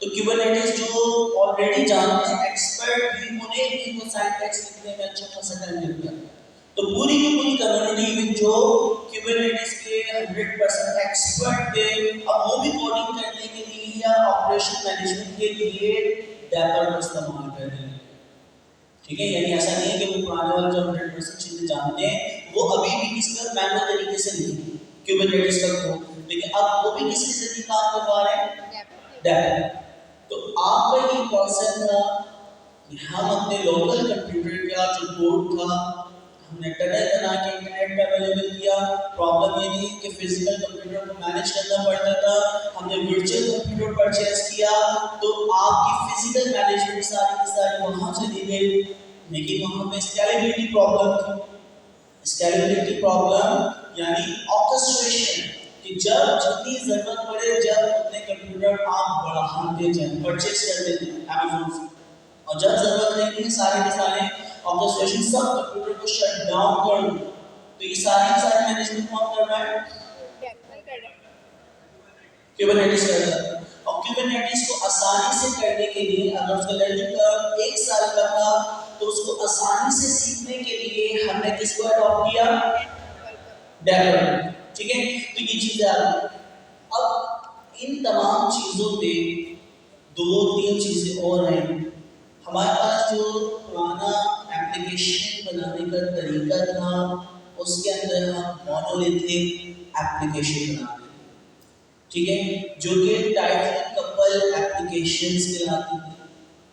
तो क्यूबरनेटिस जो ऑलरेडी जानते हैं एक्सपर्ट भी, उन्हें भी वो सिंटैक्स लिखने में अच्छा खासा टाइम लगता है। तो पूरी की पूरी कम्युनिटी में जो क्यूबरनेटिस के 100% एक्सपर्ट थे, अब वो भी कोडिंग करने के लिए या ऑपरेशन मैनेजमेंट के लिए डेपर का इस्तेमाल कर रहे हैं, ठीक है। यानी ऐसा नहीं है कि वो पुराने वाले जो 100% चीजें जानते हैं वो अभी भी इस पर मैनुअल तरीके से लिखे क्यूबरनेटिस का कोड, लेकिन अब वो भी किसके जरिए काम करवा रहे हैं? डेपर। तो आपका ये कॉन्सेप्ट था, हम अपने लोकल कंप्यूटर का जो कोड था हमने टनल बना के इंटरनेट पे अवेलेबल किया। प्रॉब्लम ये थी कि फिजिकल कंप्यूटर को मैनेज करना पड़ता था, हमने वर्चुअल कंप्यूटर परचेज किया, तो आपकी फिजिकल मैनेजमेंट सारी की सारी वहाँ चली गई, लेकिन वहाँ पे स्केलेबिलिटी प्रॉब्लम थी। स्केलेबिलिटी प्रॉब्लम यानी ऑर्केस्ट्रेशन, कि जब जितनी जरूरत पड़े जब अपने कंप्यूटर आप बढ़ाते जाएं, परचेज करते थे अमेज़न से, और जब जरूरत नहीं थी सारे के सारे ऑर्केस्ट्रेशन सब कंप्यूटर को शट डाउन कर दो, तो ये सारी मैनेजमेंट कौन कर रहा है? क्यूबरनेटिस कर रहा है। और क्यूबरनेटिस को आसानी से करने के लिए, अगर उसका लर्निंग कर्व 1 साल का था तो उसको आसानी से सीखने के लिए हमने किसको अडॉप्ट किया? डेपर, ठीक है। तो ये चीजें आ गई। अब इन तमाम चीजों पे 2-3 चीजें और हैं। हमारे पास जो पुराना एप्लीकेशन बनाने का तरीका था उसके अंदर हम मोनोलिथिक एप्लीकेशन बनाते हैं, ठीक है, जो कि टाइटली कपल एप्लीकेशंस कहलाती हैं।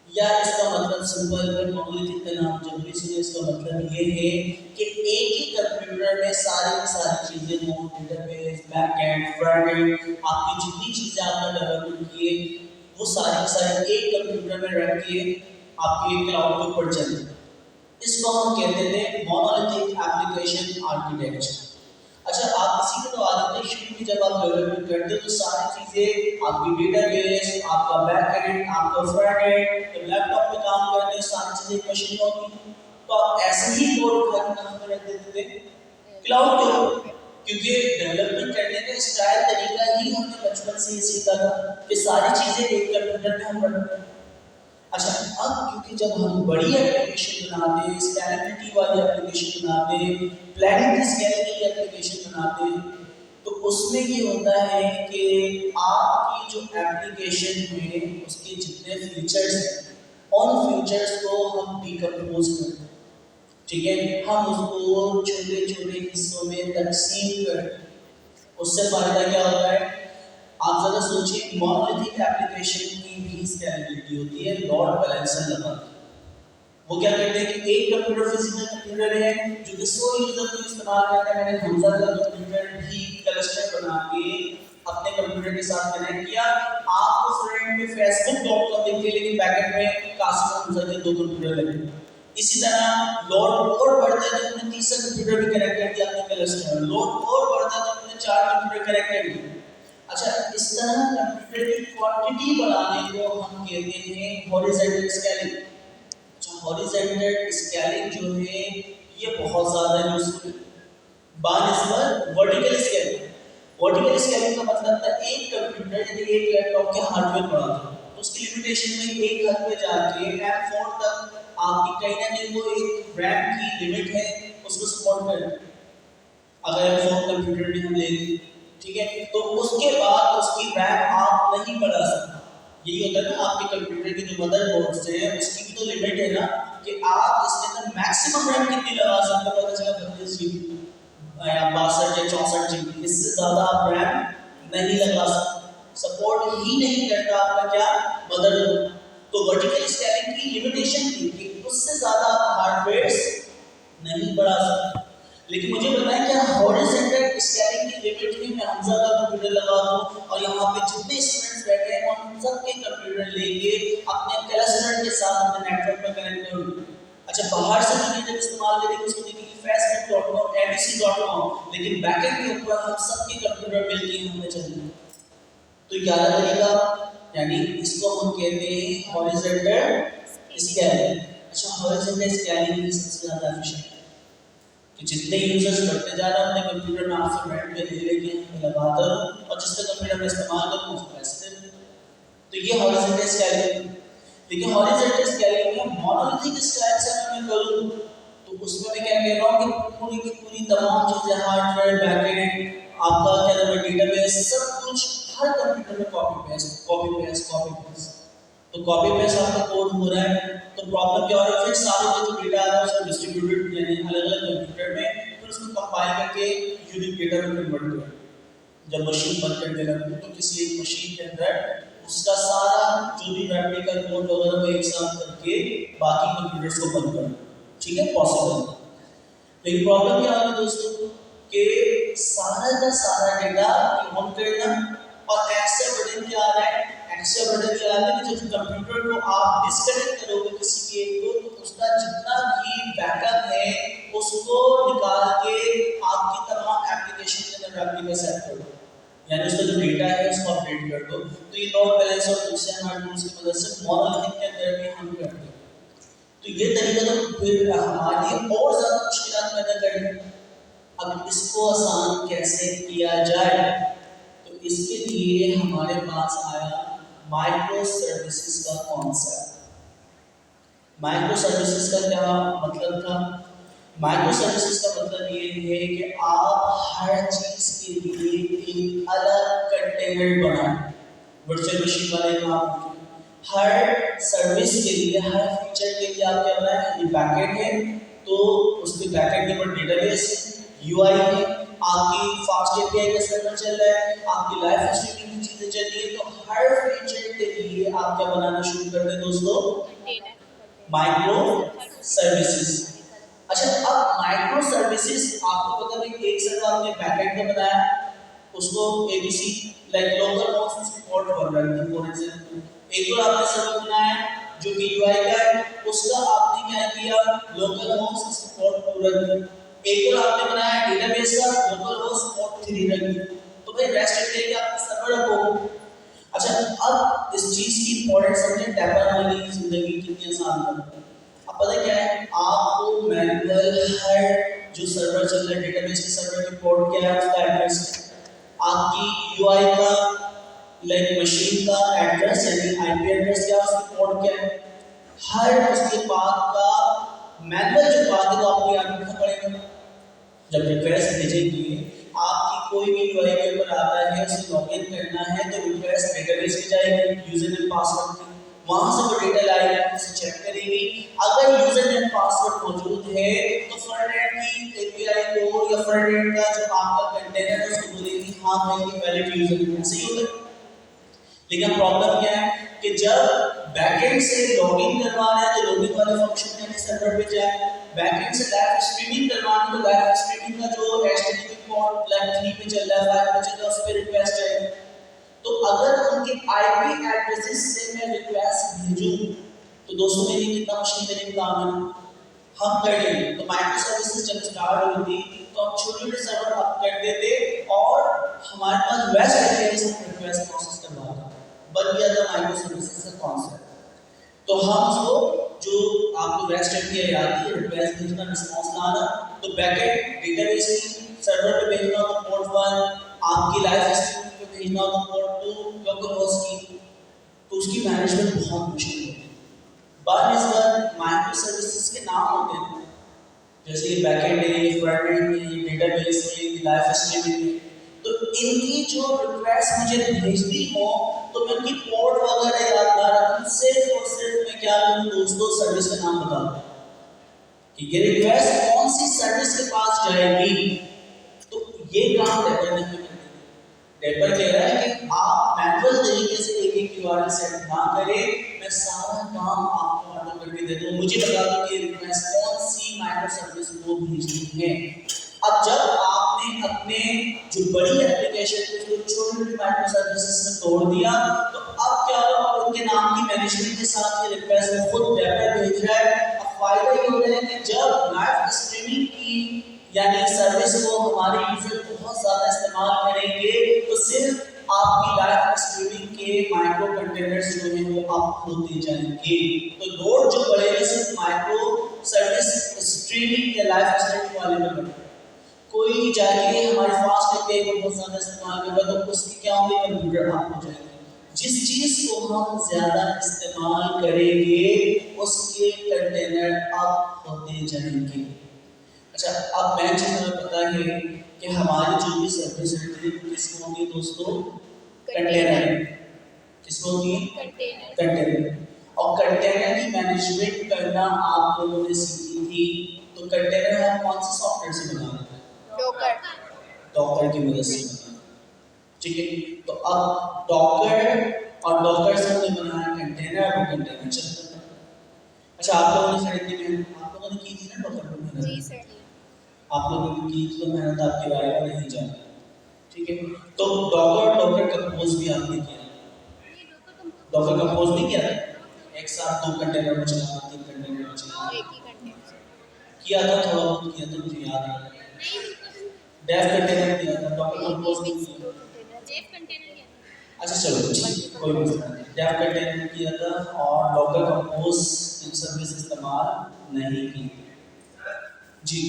या इसका मतलब सिंपल अगर मोनोलिथिक का नाम जब भी सुने इसका मतलब ये है कि एक ही कंप्यूटर में सारी की सारी चीजें हों, डेटाबेस, बैकएंड, फ्रंट एंड, आपकी जितनी चीजें आपने डेवलपमेंट किए वो सारी की सारी एक कंप्यूटर में रख के आपके क्लाउड के ऊपर चले। इसको हम कहते थे मोनोलिथिक एप्लीकेशन आर्किटेक्चर। अच्छा, आप किसी को तो आदत है शुरू में जब आप डेवलपमेंट करते हो तो सारी चीजें आपकी डेटाबेस, आपका बैकएंड, आपका फ्रंट एंड, जब लैपटॉप पे काम करते हो सारी चीजें एक मशीन में होती हैं, तो आप ऐसे ही कोड उठा के कहाँ पे रख देते थे? क्लाउड के ऊपर। क्योंकि डेवलपमेंट करने का स्टाइल तरीका ही हमने बचपन से ही सीखा था कि सारी चीजें एक कंप्यूटर में हम रखते हैं। अच्छा, अब क्योंकि जब हम बड़ी एप्लीकेशन बनाते हैं, स्केलेबिलिटी वाली एप्लीकेशन बनाते हैं, प्लानिंग की स्केलेबिलिटी एप्लीकेशन बनाते हैं, तो उसमें ये होता है कि आपकी जो एप्लीकेशन में उसके जितने फीचर्स हैं उन फीचर्स को हम डिकम्पोज करते हैं, ठीक है, हम उसको छोटे छोटे हिस्सों में तकसीम करते हैं। उससे फायदा क्या होता है? आप जरा सोचिए, मोनोलिथिक एप्लीकेशन की भी स्केलेबिलिटी होती है, लोड बैलेंसर लगा के। वो क्या करते हैं कि एक कंप्यूटर फिजिकल कंप्यूटर है जो कि 100 यूजर को इस्तेमाल करता है, मैंने हमजा का कंप्यूटर भी क्लस्टर बना के अपने कंप्यूटर के साथ कनेक्ट किया। आपको फ्रंट में facebook.com दिख रही है लेकिन बैकएंड में कासिम और हमजा के 2 कंप्यूटर लगे। इसी तरह लोड और बढ़ता है तो हमने तीसरा कंप्यूटर भी कनेक्ट कर दिया अपने क्लस्टर में, लोड और बढ़ता है तो हमने 4 कंप्यूटर कनेक्ट कर दिए। अच्छा, इस तरह कंप्यूटर की क्वांटिटी बढ़ाने को हम कहते हैं हॉरिजॉन्टल स्केलिंग। अच्छा, हॉरिजॉन्टल स्केलिंग जो है ये बहुत ज़्यादा यूजफुल है बानिस्बत वर्टिकल स्केलिंग। वर्टिकल स्केलिंग का मतलब था एक कंप्यूटर यदि एक लैपटॉप के हार्डवेयर बढ़ाता है तो उसकी लिमिटेशन में एक हद पे जाके M4 तक आपकी कहीं ना कहीं वो एक रैम की लिमिट है उसको सपोर्ट करती है। अगर M4 कंप्यूटर भी हम ले लें, ठीक है, तो उसके बाद उसकी रैम आप नहीं बढ़ा सकते। यही होता है ना आपके कंप्यूटर की जो मदरबोर्ड से है उसकी भी तो लिमिट है ना कि आप इसके अंदर मैक्सिमम रैम कितनी लगा सकते हो, पता चला 32 GB या 62 या 64 GB, इससे ज़्यादा आप रैम नहीं लगा सकते, सपोर्ट ही नहीं करता आपका क्या मदरबोर्ड। तो वर्टिकल स्केलिंग की लिमिटेशन थी कि उससे ज़्यादा आप हार्डवेयर नहीं बढ़ा सकते। लेकिन मुझे बताएं क्या हॉरिजॉन्टल स्केलिंग की लिमिट में मैं हमजा का कंप्यूटर लगा दूं और यहाँ पे जितने स्टूडेंट्स बैठे हैं उन सबके कंप्यूटर लेके अपने क्लस्टर के साथ अपने नेटवर्क में कनेक्ट करूँ। अच्छा, बाहर से जो जब इस्तेमाल करेंगे उसको देखेंगे facebook.com, abc.com, लेकिन बैकएंड के ऊपर हम सबके कंप्यूटर मिलके हमें चाहिए। तो 11 तरीका, यानी इसको हम कहते हैं हॉरिजॉन्टल स्केलिंग। अच्छा, हॉरिजॉन्टल स्केलिंग की सबसे ज़्यादा एफिशिएंट कि जितने यूजर्स बढ़ते जा रहे हैं अपने कंप्यूटर में आपसे रेंट पे ले लेके लगाता रहो और जिसका कंप्यूटर में इस्तेमाल करो उसको पैसे दे दो। तो ये हॉरिजॉन्टल स्केलिंग। लेकिन हॉरिजॉन्टल स्केलिंग में मोनोलिथिक स्केलिंग से अगर मैं करूँ तो उसमें मैं क्या कह रहा हूँ कि पूरी की पूरी तमाम चीज़ें हार्डवेयर, बैकएंड, आपका क्या नाम है डेटाबेस, सब कुछ हर कंप्यूटर में copy paste copy paste copy paste. तो कॉपी पेस्ट आपका कोड हो रहा है तो प्रॉब्लम क्या हो रही है, फिर सारे जो डेटा आ रहा है उसको डिस्ट्रीब्यूटेड यानी अलग-अलग कंप्यूटर में फिर उसको कंपाइल करके यूनिक डेटा में कन्वर्ट करो। जब मशीन बंद करके रखो तो किसी एक मशीन के अंदर उसका सारा जो भी रेप्लिका कोड वगैरह को एक साथ करके बाकी कंप्यूटर्स को बंद करो, ठीक है, पॉसिबल। लेकिन प्रॉब्लम क्या आ रही है दोस्तों कि सारा का सारा डेटा ऑन करना और एक्सेप्ट बटन क्या आ रहा है, एक्सेप्ट बटन क्या आ रहा है कि जब कंप्यूटर को आप डिस्कनेक्ट करोगे किसी भी एक को तो उसका जितना भी बैकअप है उसको निकाल के आपकी तमाम एप्लीकेशन के अंदर रेप्लिका सेट कर दो, यानी उसका जो डेटा है उसको अपडेट कर दो। तो ये लोड बैलेंस और दूसरे हमारे टूल्स की मदद से मोनोलिथिक के अंदर भी हम करते हैं। तो ये तरीका तो फिर हमारे लिए और ज़्यादा मुश्किलात पैदा करेगा। अब इसको आसान कैसे किया जाए, तो इसके लिए हमारे पास आया माइक्रो सर्विसेज का कॉन्सेप्ट। माइक्रो सर्विसेज का क्या मतलब था? माइक्रो सर्विसेज का मतलब ये है कि आप हर चीज़ के लिए एक अलग कंटेनर बनाएं। वर्चुअल मशीन वाले काम हर सर्विस के लिए, हर फीचर के लिए आप क्या बनाएं, ये बैकएंड है तो उसके बैकएंड के ऊपर डेटाबेस है, यूआई है, आपकी फास्ट एपीआई का सर्वर चल रहा है, आपकी लाइव स्ट्रीमिंग की चीजें चल रही है, तो हर फीचर के लिए आप क्या बनाना शुरू कर दें दोस्तों, माइक्रो सर्विसेज। अच्छा, अब माइक्रो सर्विसेज आपको पता है एक सर्वर आपने बैकएंड का बनाया, उसको ABC like local host support कर रहा है फॉर एग्जांपल, एक और आपने सर्वर बनाया जो कि यूआई का है, उसका आपने क्या किया, लोकल होस्ट सपोर्ट 2 रख दिया, एक और आपने बनाया डेटाबेस का, लोकल होस्ट सपोर्ट 3 रख दिया, तो भाई रेस्ट एरिया के आपके सर्वर रखो। अच्छा, अब इस चीज की इंपॉर्टेंस समझे, डेवलपर हमारी जिंदगी कितनी आसान कर देता है। अब पता क्या है, आपको मैनुअल हर जो सर्वर चल रहा है डेटाबेस के सर्वर की पोर्ट क्या है, उसका एड्रेस, आपकी यूआई का लाइक मशीन का एड्रेस यानी आईपी एड्रेस क्या है, उसकी पोर्ट क्या है, हर उसके बाद का मैनुअल जो बात है वो आपको याद रखना पड़ेगा। जब रिक्वेस्ट भेजेंगे, आपकी कोई भी यूआई के ऊपर आता है, उसे लॉगिन करना है, तो रिक्वेस्ट डेटाबेस में जाएगी यूजर नेम पासवर्ड की, वहां से वो डेटा लाएगी, उसे चेक करेगी, अगर यूजर नेम पासवर्ड मौजूद है तो फ्रंट एंड की एपीआई को या फ्रंट एंड का जो आपका कंटेनर है उसको बोलेगी हां भाई ये वैलिड यूजर नेम, ऐसे ही होता है। लेकिन प्रॉब्लम क्या है कि जब बैकएंड से लॉगिन करवाना है तो लॉगिन वाले फंक्शन यानी सर्वर पे जाए, बैकएंड से लाइव स्ट्रीमिंग करवाना है तो लाइव स्ट्रीमिंग का जो एचटीटीपी पोर्ट लाइन 3 पे चल रहा है, 5 पे चल रहा है, उस पे रिक्वेस्ट जाएगी। तो अगर उनके आईपी एड्रेसेस से मैं रिक्वेस्ट भेजूं तो दोस्तों मेरी कितना मुश्किल है काम है, हम कर लेंगे। तो माइक्रो सर्विसेज जब स्टार्ट हुई थी तो हम छोटे-छोटे सर्वर अप कर देते और हमारे पास वेस्ट एरिया से रिक्वेस्ट प्रोसेस करवाते, बन गया था माइक्रो सर्विसेज का कॉन्सेप्ट। तो हम उसको जो आपको रेस्ट एपीआई आती है, रिक्वेस्ट भेजना, रिस्पांस लाना, तो बैकएंड डेटाबेस की सर्वर पे भेजना हो तो पोर्ट 1, आपकी लाइव स्ट्रीमिंग पे भेजना हो तो पोर्ट 2, लोकल होस्ट की, तो उसकी मैनेजमेंट बहुत मुश्किल होती है। बार माइक्रो सर्विसेज के नाम होते हैं, जैसे कि बैकएंड है, फ्रंट एंड है, डेटाबेस है, लाइव स्ट्रीमिंग है, तो इनकी जो रिक्वेस्ट मुझे भेजनी हो तो मैं उनकी पोर्ट वगैरह याद ना रखूं, सिर्फ और सिर्फ मैं क्या करूं दोस्तों, सर्विस का नाम बता दूं कि ये रिक्वेस्ट कौन सी सर्विस के पास जाएगी, तो ये काम डेवलपर नहीं करते। डेवलपर कह रहा है कि आप मैनुअल तरीके से एक यूआरएल सेट ना करें, मैं सारा काम आपको ऑटो करके दे दूं, मुझे बता दो कि रिक्वेस्ट कौन सी माइक्रो सर्विस को भेजनी है। अब जब आपने अपने जो बड़ी एप्लीकेशन को छोटे-छोटे माइक्रो सर्विसेज में तोड़ दिया, तो अब क्या होगा, उनके नाम की मैनेजमेंट के साथ ये रिक्वेस्ट खुद डेवलपर भेज रहा है। अब फायदा ये हो रहा है कि जब लाइव स्ट्रीमिंग की यानी सर्विस को हमारे यूजर बहुत ज्यादा इस्तेमाल करेंगे तो सिर्फ आपकी लाइव स्ट्रीमिंग के माइक्रो कंटेनर्स जो है वो अप होते जाएंगे, तो लोड जो बढ़ेगा सिर्फ माइक्रो सर्विस स्ट्रीमिंग या लाइव स्ट्रीमिंग वाले में बढ़ेगा। कोई जाके हमारे फास्ट एपीआई को बहुत ज्यादा इस्तेमाल करेगा तो उसकी क्या होगी, कंप्यूटर अप हो जाएगा। जिस चीज को हम ज्यादा इस्तेमाल करेंगे उसके कंटेनर अप होते जाएंगे। अच्छा, अब मैं चीज़ पता है कि हमारी जो भी सर्विस है किसको होती है दोस्तों, कंटेनर, किसको होती है, कंटेनर। और कंटेनर की मैनेजमेंट करना आप लोगों ने सीखी थी, तो कंटेनर हम कौन से सॉफ्टवेयर से बना रहे हैं, डॉकर की मदद से बना, ठीक है। तो अब डॉकर और डॉकर से हमने बनाया कंटेनर, वो कंटेनर चलता है। अच्छा, आप लोगों ने खरीदने में आप लोगों ने की थी ना डॉकर में मेहनत, जी सर, आप लोगों की तो मेहनत आपके बारे में नहीं जाना, ठीक है। तो डॉकर कंपोज भी आपने किया, डॉकर कंपोज नहीं किया था, एक साथ 2 कंटेनर में चलाना, 3 कंटेनर में चलाना, एक ही कंटेनर किया था, थोड़ा बहुत किया था, मुझे याद है। डेव कंटेनर किया था, डॉकर कंपोज नहीं किया। अच्छा चलो ठीक, कोई मसला नहीं, डेव कंटेनर किया था और डॉकर कंपोज इन सर्विस इस्तेमाल नहीं की जी।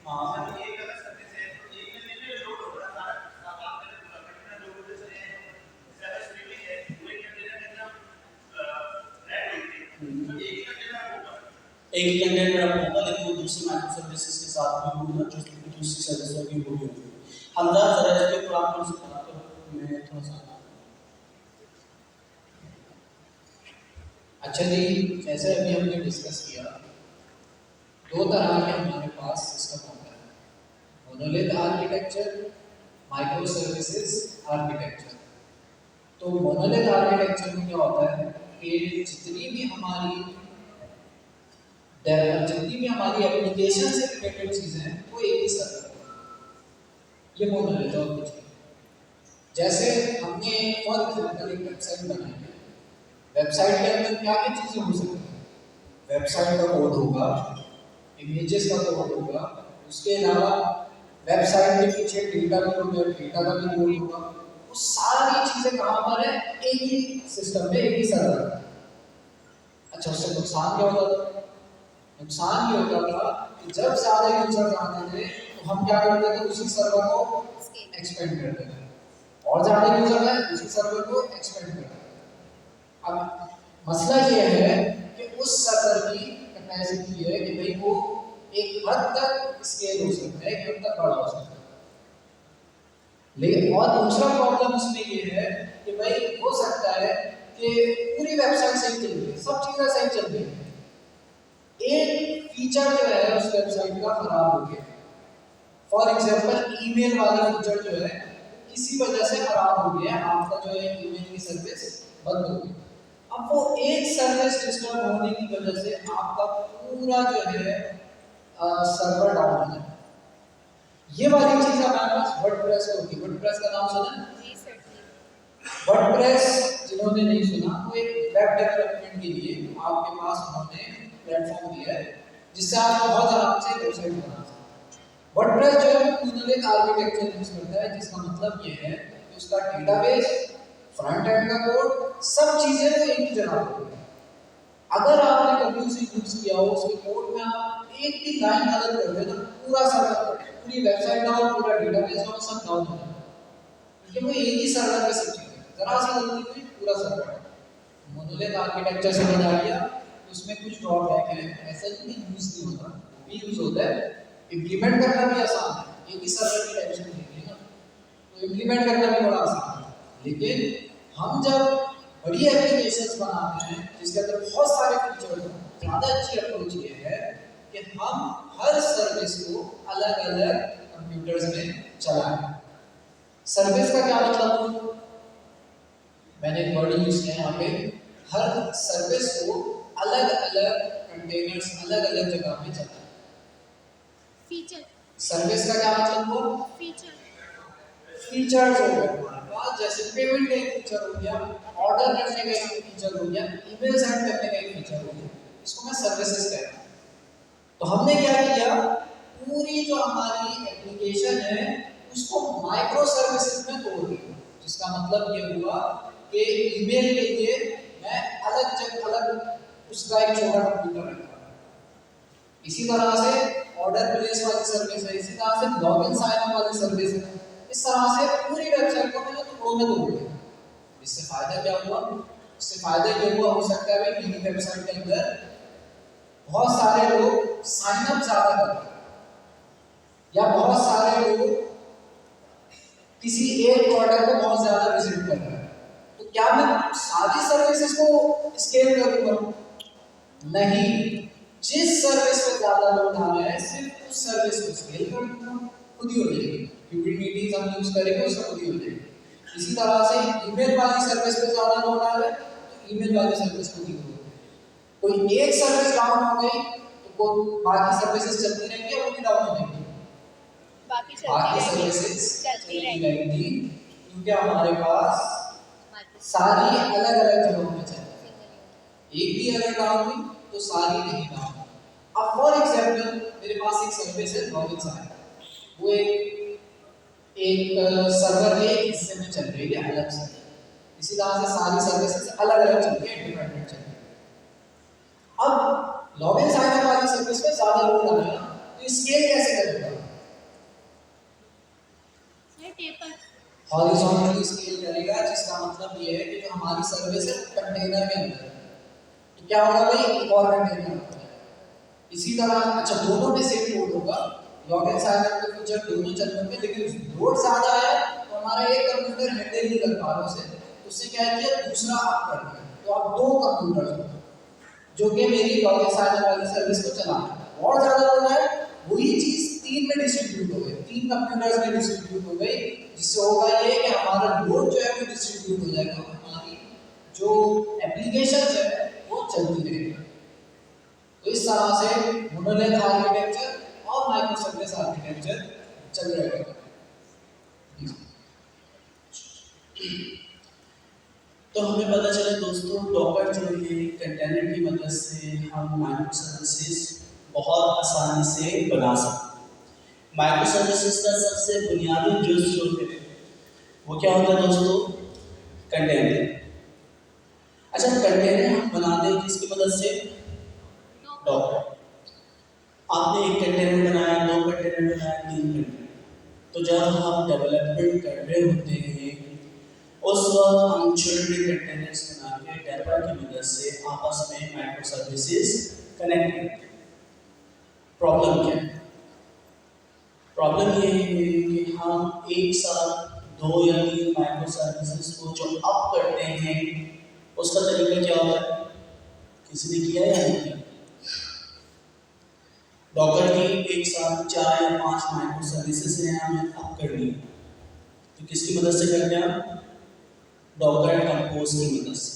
हाँ, एक ही कंटेनर में होगा लेकिन वो दूसरी माइक्रो सर्विसेज के साथ भी होगा, जो दूसरी सर्विस होगी वो भी होगी। हमजा जरा इसके ऊपर आप कुछ बताते हो, मैं थोड़ा सा। अच्छा जी, जैसे अभी हमने डिस्कस किया दो तरह के हमारे पास सिस्टम होता है, monolith architecture, micro services architecture. तो मोनोलिथ आर्किटेक्चर में क्या होता है कि जितनी भी हमारी एप्लीकेशन से रिलेटेड चीजें हैं वो एक ही सर्वर पर, ये मोनोलिथ और कुछ नहीं। जैसे हमने फॉर एग्जांपल एक वेबसाइट बनाई है, वेबसाइट के अंदर क्या क्या चीजें हो सकती हैं, वेबसाइट का कोड होगा, इमेजेस का कोड होगा, उसके अलावा वेबसाइट के पीछे डेटा भी होगा, डेटा का भी कोड होगा। वो सारी चीजें कहाँ पर है, एक ही सिस्टम में, एक ही सर्वर पर। अच्छा, उससे नुकसान क्या होता था? नुकसान ये होता था कि जब ज्यादा यूजर आते थे तो हम क्या करते थे, उसी सर्वर को एक्सपेंड करते थे, और ज्यादा यूजर है उसी सर्वर को एक्सपेंड करते थे। अब मसला ये है कि उस सर्वर की कैपेसिटी है कि भाई वो एक हद तक स्केल हो सकता है, एक हद तक बड़ा हो सकता है। लेकिन और दूसरा प्रॉब्लम उसमें ये है कि भाई हो सकता है कि पूरी वेबसाइट सही चल रही है, सब चीजें सही चल रही है, एक फीचर जो है उस वेबसाइट का खराब हो गया। फॉर एग्जांपल ईमेल वाला फीचर जो है किसी वजह से खराब हो गया, आपका जो है ईमेल की सर्विस बंद हो गई। अब वो एक सर्विस डिस्टर्ब होने की वजह से आपका पूरा जो है सर्वर डाउन हो जाए। ये वाली चीज हमारे पास वर्डप्रेस में होती है। वर्डप्रेस का नाम सुना? जी सर जी। वर्डप्रेस जिन्होंने नहीं सुना, वो एक वेब डेवलपमेंट के लिए आपके पास उन्होंने प्लेटफॉर्म दिया है जिससे आप बहुत आराम से वेबसाइट बना सकते हैं। वर्डप्रेस जो है मोनोलिथ आर्किटेक्चर यूज करता है, जिसका मतलब ये है कि उसका डेटाबेस, फ्रंट एंड का कोड, सब चीजें तो एक ही जगह पर है। अगर आपने कभी उसे यूज किया हो, उसके कोड में आप एक भी लाइन गलत कर दे तो पूरा सर्वर, पूरी वेबसाइट डाउन, पूरा डेटाबेस डाउन, सब डाउन हो जाएगा, क्योंकि वो एक ही सर्वर पे सब चीजें, जरा सी गलती हुई पूरा सर्वर। मोनोलिथ आर्किटेक्चर से बना लिया, उसमें कुछ ड्रॉबैक है, ऐसा नहीं यूज नहीं होता, भी यूज होता है, इम्प्लीमेंट करना भी आसान है, एक ही सर्वर की टेंशन नहीं है ना, तो इम्प्लीमेंट करना भी बड़ा आसान है। लेकिन हम जब बड़ी एप्लीकेशंस बनाते हैं जिसके अंदर बहुत सारे फीचर्स हैं, ज़्यादा अच्छी अप्रोच ये है कि हम हर सर्विस को अलग अलग कंप्यूटर्स में चलाएं। सर्विस का क्या मतलब, मैंने एक वर्ड यूज किया यहाँ पे, हर सर्विस को अलग अलग कंटेनर्स, अलग अलग जगह पे चलाएं। फीचर, सर्विस का क्या मतलब हुआ? फीचर, फीचर्स हो गए हमारे पास, जैसे पेमेंट का एक फीचर हो गया, ऑर्डर करने का एक फीचर हो गया, ईमेल सेंड करने का एक फीचर हो गया, इसको मैं सर्विसेज कहता हूँ। तो हमने क्या किया, पूरी जो हमारी एप्लीकेशन है उसको माइक्रो सर्विसेज में तोड़ दिया, जिसका मतलब ये हुआ कि ईमेल के लिए मैं अलग उसका एक छोटा कंप्यूटर रखा। इसी तरह से ऑर्डर प्लेस वाली सर्विस है, इसी तरह से लॉगिन साइन अप वाली सर्विस है, इस तरह से पूरी वेबसाइट को मैंने टुकड़ों में तोड़ दिया। इससे फायदा क्या हुआ? इससे फायदा ये हुआ, हो सकता है मेरी वेबसाइट के अंदर बहुत सारे लोग साइन अप ज्यादा कर रहे हैं, या बहुत सारे लोग किसी एक प्रोडक्ट को बहुत ज्यादा विजिट कर रहे हैं, तो क्या मैं सारी सर्विसेज को स्केल करूंगा? नहीं, जिस सर्विस पे ज्यादा लोग आ रहे हैं सिर्फ उस सर्विस को स्केल कर दूंगा, खुद ही हो जाएगी। क्यूबिडिटीज हम यूज करेंगे उससे खुद ही हो जाएगी। इसी तरह से ईमेल वाली सर्विस पे ज्यादा लोग आ रहे हैं तो ईमेल वाली सर्विस खुद ही हो जाएगी। कोई एक सर्विस डाउन हो गई तो बाकी सर्विसेज चलती रहेंगी या वो भी डाउन हो जाएंगी? बाकी सर्विसेज चलती रहेंगी, क्योंकि हमारे पास सारी अलग अलग जगहों पे चलती है। एक भी अगर डाउन हुई तो सारी नहीं डाउन। अब फॉर एग्जांपल मेरे पास एक सर्विस है लॉगिन साइन, वो एक सर्वर के हिस्से में चल रही है अलग से, इसी तरह से सारी सर्विसेज अलग अलग चल रही है, इंडिपेंडेंट चल रही है। अब लॉगिन साइन अप वाली सर्विस में ज्यादा लोग आ रहे हैं, तो स्केल कैसे करेगा? हॉरिजॉन्टली स्केल करेगा, जिसका मतलब ये है कि जो हमारी सर्विस है कंटेनर के अंदर, तो क्या होगा भाई, एक और कंटेनर होगा। इसी तरह अच्छा दोनों में सेम कोड होगा, लॉगिन साइन अप के फीचर दोनों चल रहे हैं, लेकिन लोड ज्यादा है तो हमारा एक कंप्यूटर हैंडल नहीं कर पा रहा उसे, तो उससे क्या किया, दूसरा आप कर दिया, तो आप दो कंप्यूटर जो कि मेरी लॉगिन साइन अप वाली सर्विस को चला रहे हैं, और ज्यादा हो जाए वही चीज 3 में डिस्ट्रीब्यूट हो गई, 3 कंप्यूटर्स में डिस्ट्रीब्यूट हो गई, जिससे होगा ये कि हमारा लोड जो है वो डिस्ट्रीब्यूट हो जाएगा, हमारी जो एप्लीकेशन है वो चलती रहेगी। तो इस तरह से मोनोलिथ आर्किटेक्चर और माइक्रो सर्विस आर्किटेक्चर चल रहेगा। तो हमें पता चला दोस्तों, डॉकर जो है कंटेनर की मदद से हम माइक्रो सर्विसेज बहुत आसानी से बना सकते हैं। माइक्रो सर्विसेज का सबसे बुनियादी जुज जो है वो क्या होता है दोस्तों? कंटेनर। अच्छा, कंटेनर हम बनाते हैं किसकी मदद से? डॉकर। आपने एक कंटेनर बनाया, 2 कंटेनर बनाया, 3 कंटेनर। तो जब हम डेवलपमेंट कर रहे होते हैं उस वक्त हम छोटे कंटेनर्स बना के डेवलपर की मदद से आपस में माइक्रो सर्विसेज कनेक्ट करते हैं। प्रॉब्लम क्या है? प्रॉब्लम ये है कि हम एक साथ 2 या 3 माइक्रो सर्विसेज को जो अप करते हैं उसका तरीका क्या होता है? किसी ने किया या नहीं किया? डॉकर की एक साथ 4 या 5 माइक्रो सर्विसेज हैं, हमें अप करनी है, तो किसकी मदद से करते हैं हम? डॉकर कंपोज की मदद से।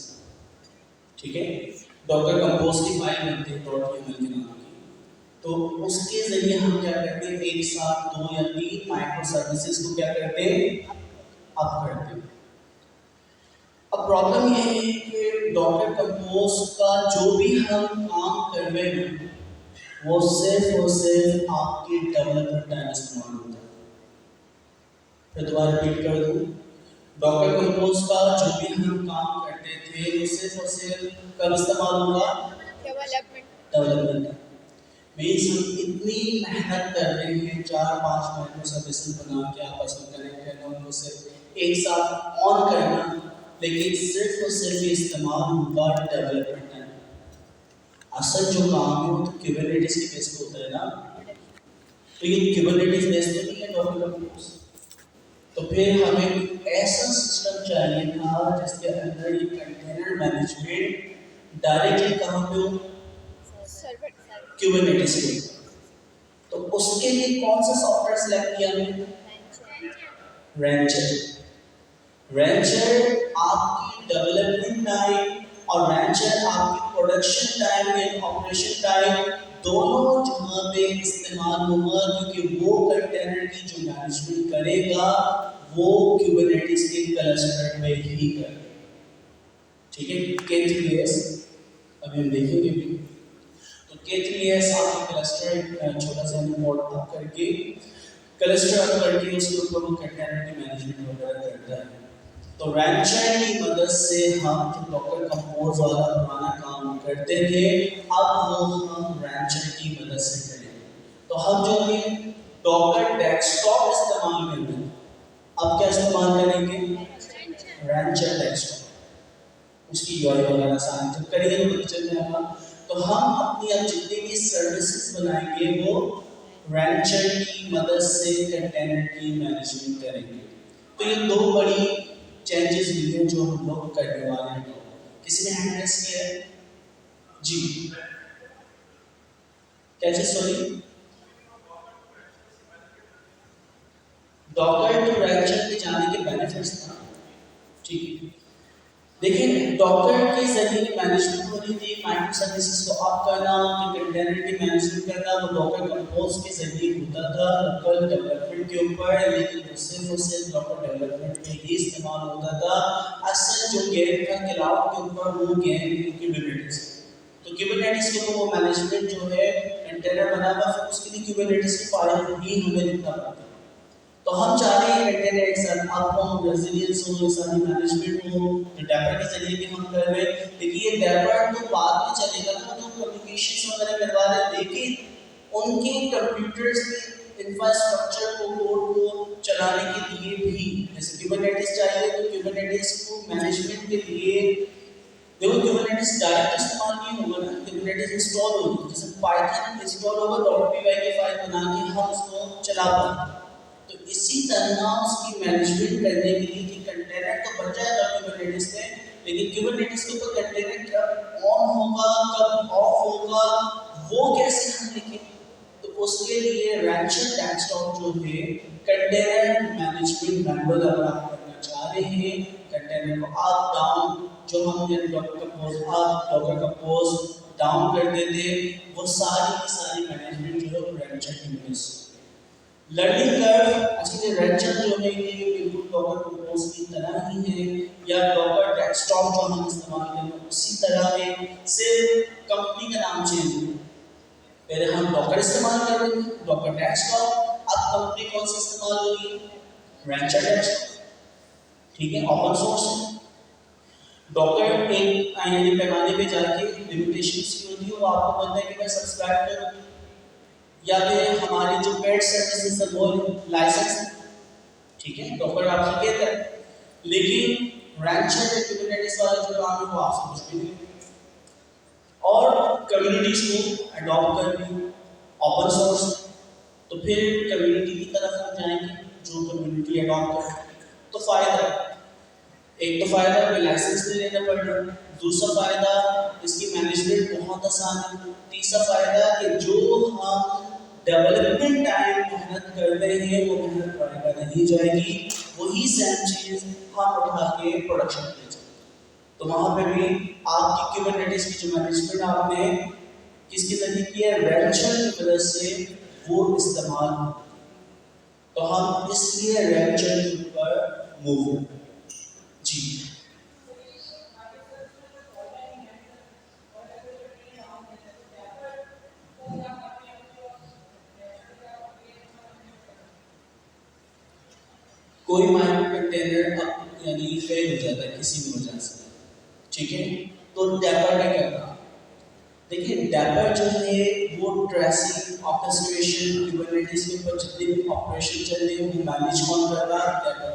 ठीक है, डॉकर कंपोज की फाइल बनती है .yaml के नाम की, तो उसके जरिए हम क्या करते हैं? एक साथ 2 या 3 माइक्रो सर्विसेज को क्या करते हैं? अप करते हैं। अब प्रॉब्लम ये है कि डॉकर कंपोज का जो भी हम काम कर रहे हैं वो सिर्फ और सिर्फ आपके डेवलपमेंट टाइम इस्तेमाल होता है। फिर दोबारा रिपीट कर दूं, डॉकर कंपोज का जो भी हम काम करते थे वो सिर्फ और सिर्फ कब इस्तेमाल होगा? डेवलपमेंट। मीन्स हम इतनी मेहनत कर रहे हैं 4-5 माइक्रो सर्विसेज बना के आपस में कनेक्ट करना, उनको सिर्फ एक साथ ऑन करना, लेकिन सिर्फ और सिर्फ इस्तेमाल होगा डेवलपमेंट टाइम। असल जो काम है वो तो क्यूबरनेटिस के बेस पे होता है ना, तो ये क्यूबरनेटिस बेस पे नहीं है डॉकर कंपोज। तो फिर हमें ऐसा सिस्टम चाहिए था जिसके अंदर ये कंटेनर मैनेजमेंट डायरेक्टली कहाँ पे हो? क्यूबरनेटिस पे। तो उसके लिए कौन सा सॉफ्टवेयर सेलेक्ट किया हमने? रैंचर। रैंचर आपकी डेवलपमेंट टाइम और रैंचर आपकी प्रोडक्शन टाइम या ऑपरेशन टाइम दोनों जगह पे इस्तेमाल होगा, क्योंकि वो कंटेनर की जो मैनेजमेंट करेगा वो क्यूबरनेटिस के क्लस्टर में ही करेगा। ठीक है, K3s अभी हम देखेंगे भी। तो K3s आपके क्लस्टर छोटा सा नोड अप करके क्लस्टर अप करके उसके ऊपर वो कंटेनर की मैनेजमेंट वगैरह करता है। तो रैंचर की मदद से हम जो डॉकर कंपोज वाला पुराना काम करते थे अब वो हम रैंचर की मदद से करेंगे। तो हम जो है डॉकर डेस्कटॉप इस्तेमाल करेंगे, अब क्या इस्तेमाल करेंगे? Rancher desktop. उसकी यूआई वगैरह सारी जब करेंगे तो पता चल जाएगा। तो हम अपनी अब जितनी भी सर्विसेज बनाएंगे वो रैंचर की मदद से कंटेनर की मैनेजमेंट करेंगे। तो ये 2 बड़ी चेंजेस हुई हैं जो हम लोग करने वाले हैं। किसी ने हैंड रेस किया है? जी, क्या चीज? सॉरी, डॉकर टू रैंचर के जाने के बेनिफिट्स था। ठीक है, देखिए डॉकर के जरिए मैनेजमेंट हो रही थी, माइक्रो सर्विसेज को अप करना, उनके कंटेनर की मैनेजमेंट करना वो डॉकर कंपोज के जरिए होता था लोकल डेवलपमेंट के ऊपर, लेकिन वो सिर्फ और सिर्फ डॉकर डेवलपमेंट में ही इस्तेमाल होता था। असल जो गेम था क्लाउड के ऊपर वो गेम क्यूबरनेटिस। तो क्यूबरनेटिस के ऊपर वो मैनेजमेंट जो है कंटेनर बना हुआ, फिर उसके लिए क्यूबरनेटिस की फाइल ही हमें लिखना पड़ता। तो हम चाह रहे हैं कंटेनर एक साथ अप हो, रेजिलियंस हो, सारी मैनेजमेंट हो, जो डेवलपर के जरिए भी हम कर रहे हैं। लेकिन ये डेवलपर तो बाद में चलेगा ना, तो कम्युनिकेशन वगैरह करवा रहे हैं, लेकिन उनके कंप्यूटर्स के इंफ्रास्ट्रक्चर को, कोड को चलाने के लिए भी जैसे क्यूबरनेटिस चाहिए, तो क्यूबरनेटिस को मैनेजमेंट के लिए देखो क्यूबरनेटिस डायरेक्ट इस्तेमाल नहीं होगा ना, क्यूबरनेटिस इंस्टॉल होगा। जैसे पाइथन इंस्टॉल होगा .py की फाइल बना के हम उसको चला पाएंगे। तो इसी तरह उसकी मैनेजमेंट करने के लिए कि कंटेनर तो बन जाएगा क्यूबरनेटिस में, लेकिन क्यूबरनेटिस के ऊपर कंटेनर कब ऑन होगा कब ऑफ होगा वो कैसे हम लिखें, उसके लिए रैंचर डेस्कटॉप जो है कंटेनर मैनेजमेंट मैनुअल अगर आप करना चाह रहे हैं, कंटेनर को आप डाउन जो हमने डॉक्टर का पोस्ट डाउन कर देते, वो सारी की सारी मैनेजमेंट जो है रैंचर की मदद से। लर्निंग कर्व एक्चुअली रैंचर जो है ये बिल्कुल डॉकर कंपोज की तरह ही है, या डॉकर डेस्कटॉप जो हम इस्तेमाल करते हैं उसी तरह में, सिर्फ कंपनी का नाम चेंज है। पहले हम डॉकर इस्तेमाल कर रहे थे, डॉकर डेस्कटॉप, अब कंपनी कौन सी इस्तेमाल हो रही है? रैंचर डेस्कटॉप, ठीक है, ओपन सोर्स है। डॉकर एक आईएनडी पैमाने पे जाके लिमिटेशंस की होती है, वो आपको पता है कि मैं सब्सक्राइब करूँ या फिर हमारी जो पेड सर्विसेज है वो लाइसेंस, ठीक है, डॉकर आपकी कहता है, लेकिन रैंचर के कुबरनेटिस वाला जो काम है वो आपसे कुछ भी नहीं। और कम्युनिटीज को अडॉप्ट करनी ओपन सोर्स, तो फिर कम्युनिटी की तरफ हम जाएंगे, जो कम्युनिटी अडॉप्ट करे तो फायदा, एक तो फायदा कोई लाइसेंस नहीं लेना पड़ रहा, दूसरा फायदा इसकी मैनेजमेंट बहुत आसान है, तीसरा फायदा कि जो हम डेवलपमेंट टाइम मेहनत कर रहे हैं वो मेहनत बढ़ाकर नहीं जाएगी, वही सेम चीज हम उठा के प्रोडक्शन ले जाएंगे। तो वहाँ पे भी आपकी कुबरनेटिस की जो मैनेजमेंट आपने किसके जरिए किया है? रैंचर की वजह से वो इस्तेमाल हो, तो हम इसलिए रैंचर के ऊपर मूव जी। कोई माइक्रो कंटेनर अब यानी फेल हो जाता है किसी भी वजह से, ठीक है, तो डैपर क्या करना? देखिए डैपर जो है वो ट्रेसिंग ऑर्केस्ट्रेशन कुबरनेटिस के ऊपर जितने भी ऑपरेशन चल रहे हैं वो मैनेज कौन कर रहा है? डैपर।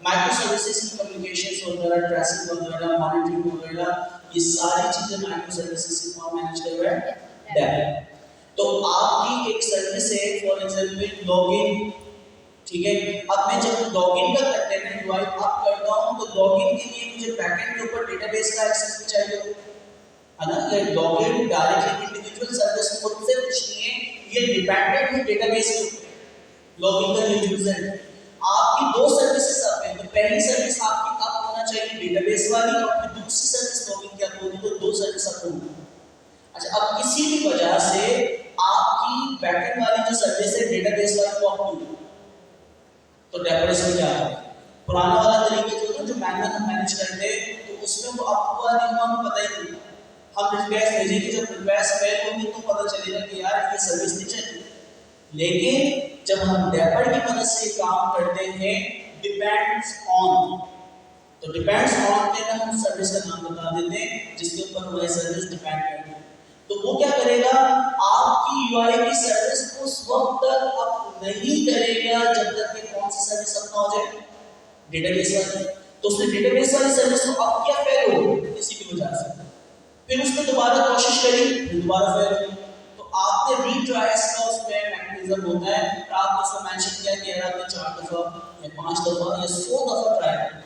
माइक्रो सर्विसेज की कम्युनिकेशंस वगैरह, ट्रेसिंग वगैरह, मॉनिटरिंग वगैरह, ये सारी चीजें माइक्रो सर्विसेज से कौन मैनेज कर रहा है? डैपर। तो आपकी एक सर्विस है फॉर एग्जांपल लॉगिन, ठीक है, अब मैं जब लॉगिन का कंटेनर यूआई अप करता हूं तो लॉगिन के लिए मुझे बैकएंड के ऊपर डेटाबेस का एक्सेस भी चाहिए, है ना। ये लॉगिन डायरेक्टली इंडिविजुअल सर्विस खुद से कुछ नहीं है, ये डिपेंडेंट है डेटाबेस के ऊपर। लॉगिन का यूजर आपकी दो सर्विसेज आप हैं, तो पहली सर्विस आपकी अप होना चाहिए डेटाबेस वाली, और फिर दूसरी सर्विस लॉगिन की अप होगी, तो दो सर्विस अप होंगी। अच्छा, अब किसी भी वजह से आपकी बैकएंड वाली जो सर्विस है डेटाबेस वाली वो अप हुई, तो डेफिनेशन क्या है? पुराना वाला तरीका जो था जो मैनुअल हम मैनेज करते हैं, तो उसमें वो आपको हमें पता ही नहीं, हम रिक्वेस्ट भेजेंगे, जब रिक्वेस्ट फेल होगी तो पता चलेगा कि यार ये सर्विस नहीं चली। लेकिन जब हम डेपर की मदद से काम करते हैं डिपेंड्स ऑन, तो डिपेंड्स ऑन पे हम सर्विस का नाम बता देते हैं जिसके ऊपर हमारी सर्विस डिपेंड करती है। तो वो क्या करेगा? आपकी यूआई की सर्विस उस वक्त तक अप नहीं करेगा जब तक कि कौन सी सर्विस अप ना हो जाए? डेटाबेस वाली। तो उसने डेटाबेस वाली सर्विस को अप किया, फेल हो गई किसी की वजह से, फिर उसने दोबारा कोशिश करी, दोबारा फेल हो गई, तो आपने रीट्राइस का उसमें मैकेनिज्म होता है, और आपने उसको मेंशन किया कि यार आपने 4 दफा या 5 दफा या 100 दफा ट्राई किया,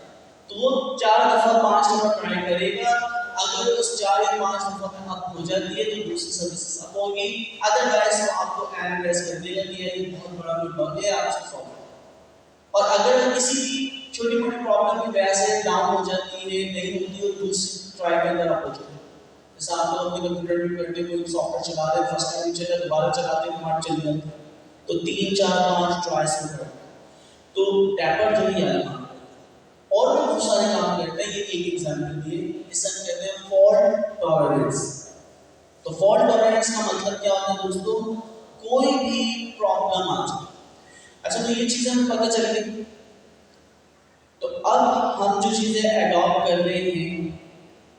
तो वो 4 दफा 5 दफा ट्राई करेगा। अगर उस 4 या 5 दफा में अप हो जाती है तो दूसरी सर्विस अप होगी, अदरवाइज वो आपको एरर रेस कर देगा कि ये बहुत बड़ा कोई बग है, आप इसको सॉल्व करो। और अगर किसी भी छोटी मोटी प्रॉब्लम की वजह से डाउन हो जाती है, नहीं होती, और दूसरी ट्राई के अंदर आप हो जाए, जैसे आप लोग अपने कंप्यूटर में करते कोई सॉफ्टवेयर चला रहे, फर्स्ट टाइम चला, दोबारा चलाते कमांड चल जाती है, तो 3 4 5 ट्राइस में करते, तो टैपर जो ही आएगा। और भी बहुत सारे काम करते हैं, ये एक एग्जांपल दिए, इसे हम कहते हैं फॉल्ट टॉलरेंस। तो फॉल्ट टॉलरेंस का मतलब क्या होता है दोस्तों? कोई भी प्रॉब्लम आ जाए। अच्छा, तो ये चीजें हमें पता चल गई, तो अब हम जो चीजें अडॉप्ट कर रहे हैं,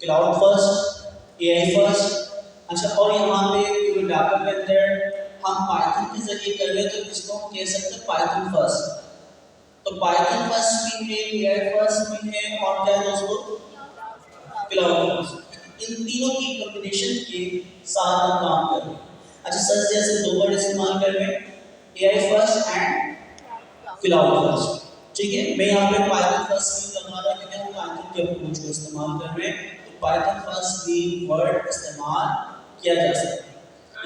क्लाउड फर्स्ट, एआई फर्स्ट। अच्छा, और यहाँ पे डाटा के अंदर हम पाइथन के जरिए कर रहे हैं, तो इसको हम कह सकते हैं पाइथन फर्स्ट। तो पाइथन फर्स्ट भी है, एआई फर्स्ट भी है, और क्या है दोस्तों? Cloud first. इन तीनों की कॉम्बिनेशन के साथ हम काम कर रहे हैं। अच्छा सर, जैसे 2 वर्ड इस्तेमाल कर रहे हैं, AI first and cloud first, ठीक है। मैं यहाँ पे पाइथन फर्स्ट भी लगा रहा हूँ क्योंकि हम पाइथन के अप्रोच को इस्तेमाल कर रहे हैं, तो पाइथन फर्स्ट भी वर्ड इस्तेमाल किया जा सकता है।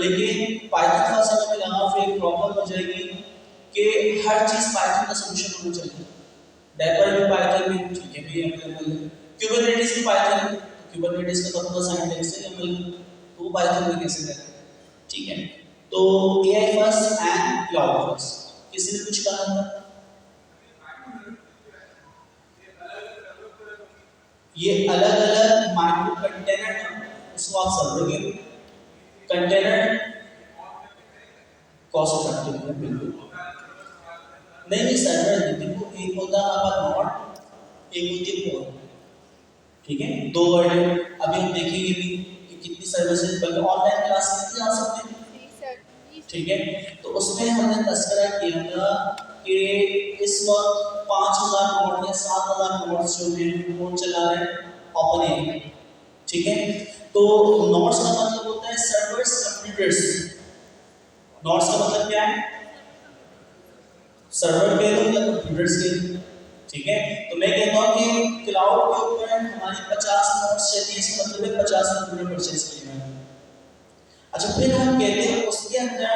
लेकिन पाइथन का समय यहाँ पे एक प्रॉब्लम हो जाएगी कि हर चीज पाइथन का सॉल्यूशन होना चाहिए। डेपर भी पाइथन में ठीक है भी अवेलेबल है, क्यूबरनेटिस भी पाइथन है, क्यूबरनेटिस का तो पूरा सिंटैक्स है अवेलेबल, तो वो पाइथन में कैसे करें? ठीक है, तो AI first and cloud first, किसी ने कुछ कहा था? ये अलग अलग माइक्रो कंटेनर, उसको आप सर्वर के कंटेनर कॉस्ट इफेक्टिव है बिल्कुल। नहीं सर्वर नहीं, देखो एक होता है आपका नॉट, एक होती है पोर्ट, ठीक है, दो वर्ड है। अभी हम देखेंगे भी कि कितनी सर्विसेज, बल्कि ऑनलाइन क्लास में आ सकते हैं, ठीक है। तो उसमें हमने तस्करा किया था कि इस वक्त 5000 नोड या 7000 नोड्स जो है वो चला रहे हैं ओपन एआई, ठीक है। तो नोड्स का मतलब होता है सर्वर्स कंप्यूटर्स, नोड्स का मतलब क्या है? सर्वर के लिए या कंप्यूटर्स के लिए, ठीक है। तो मैं कहता हूँ कि क्लाउड के ऊपर हमारी 50 नोड्स चलती है, इसका मतलब है 50 कंप्यूटर परचेज किए हैं। अच्छा, फिर हम कहते हैं उसके अंदर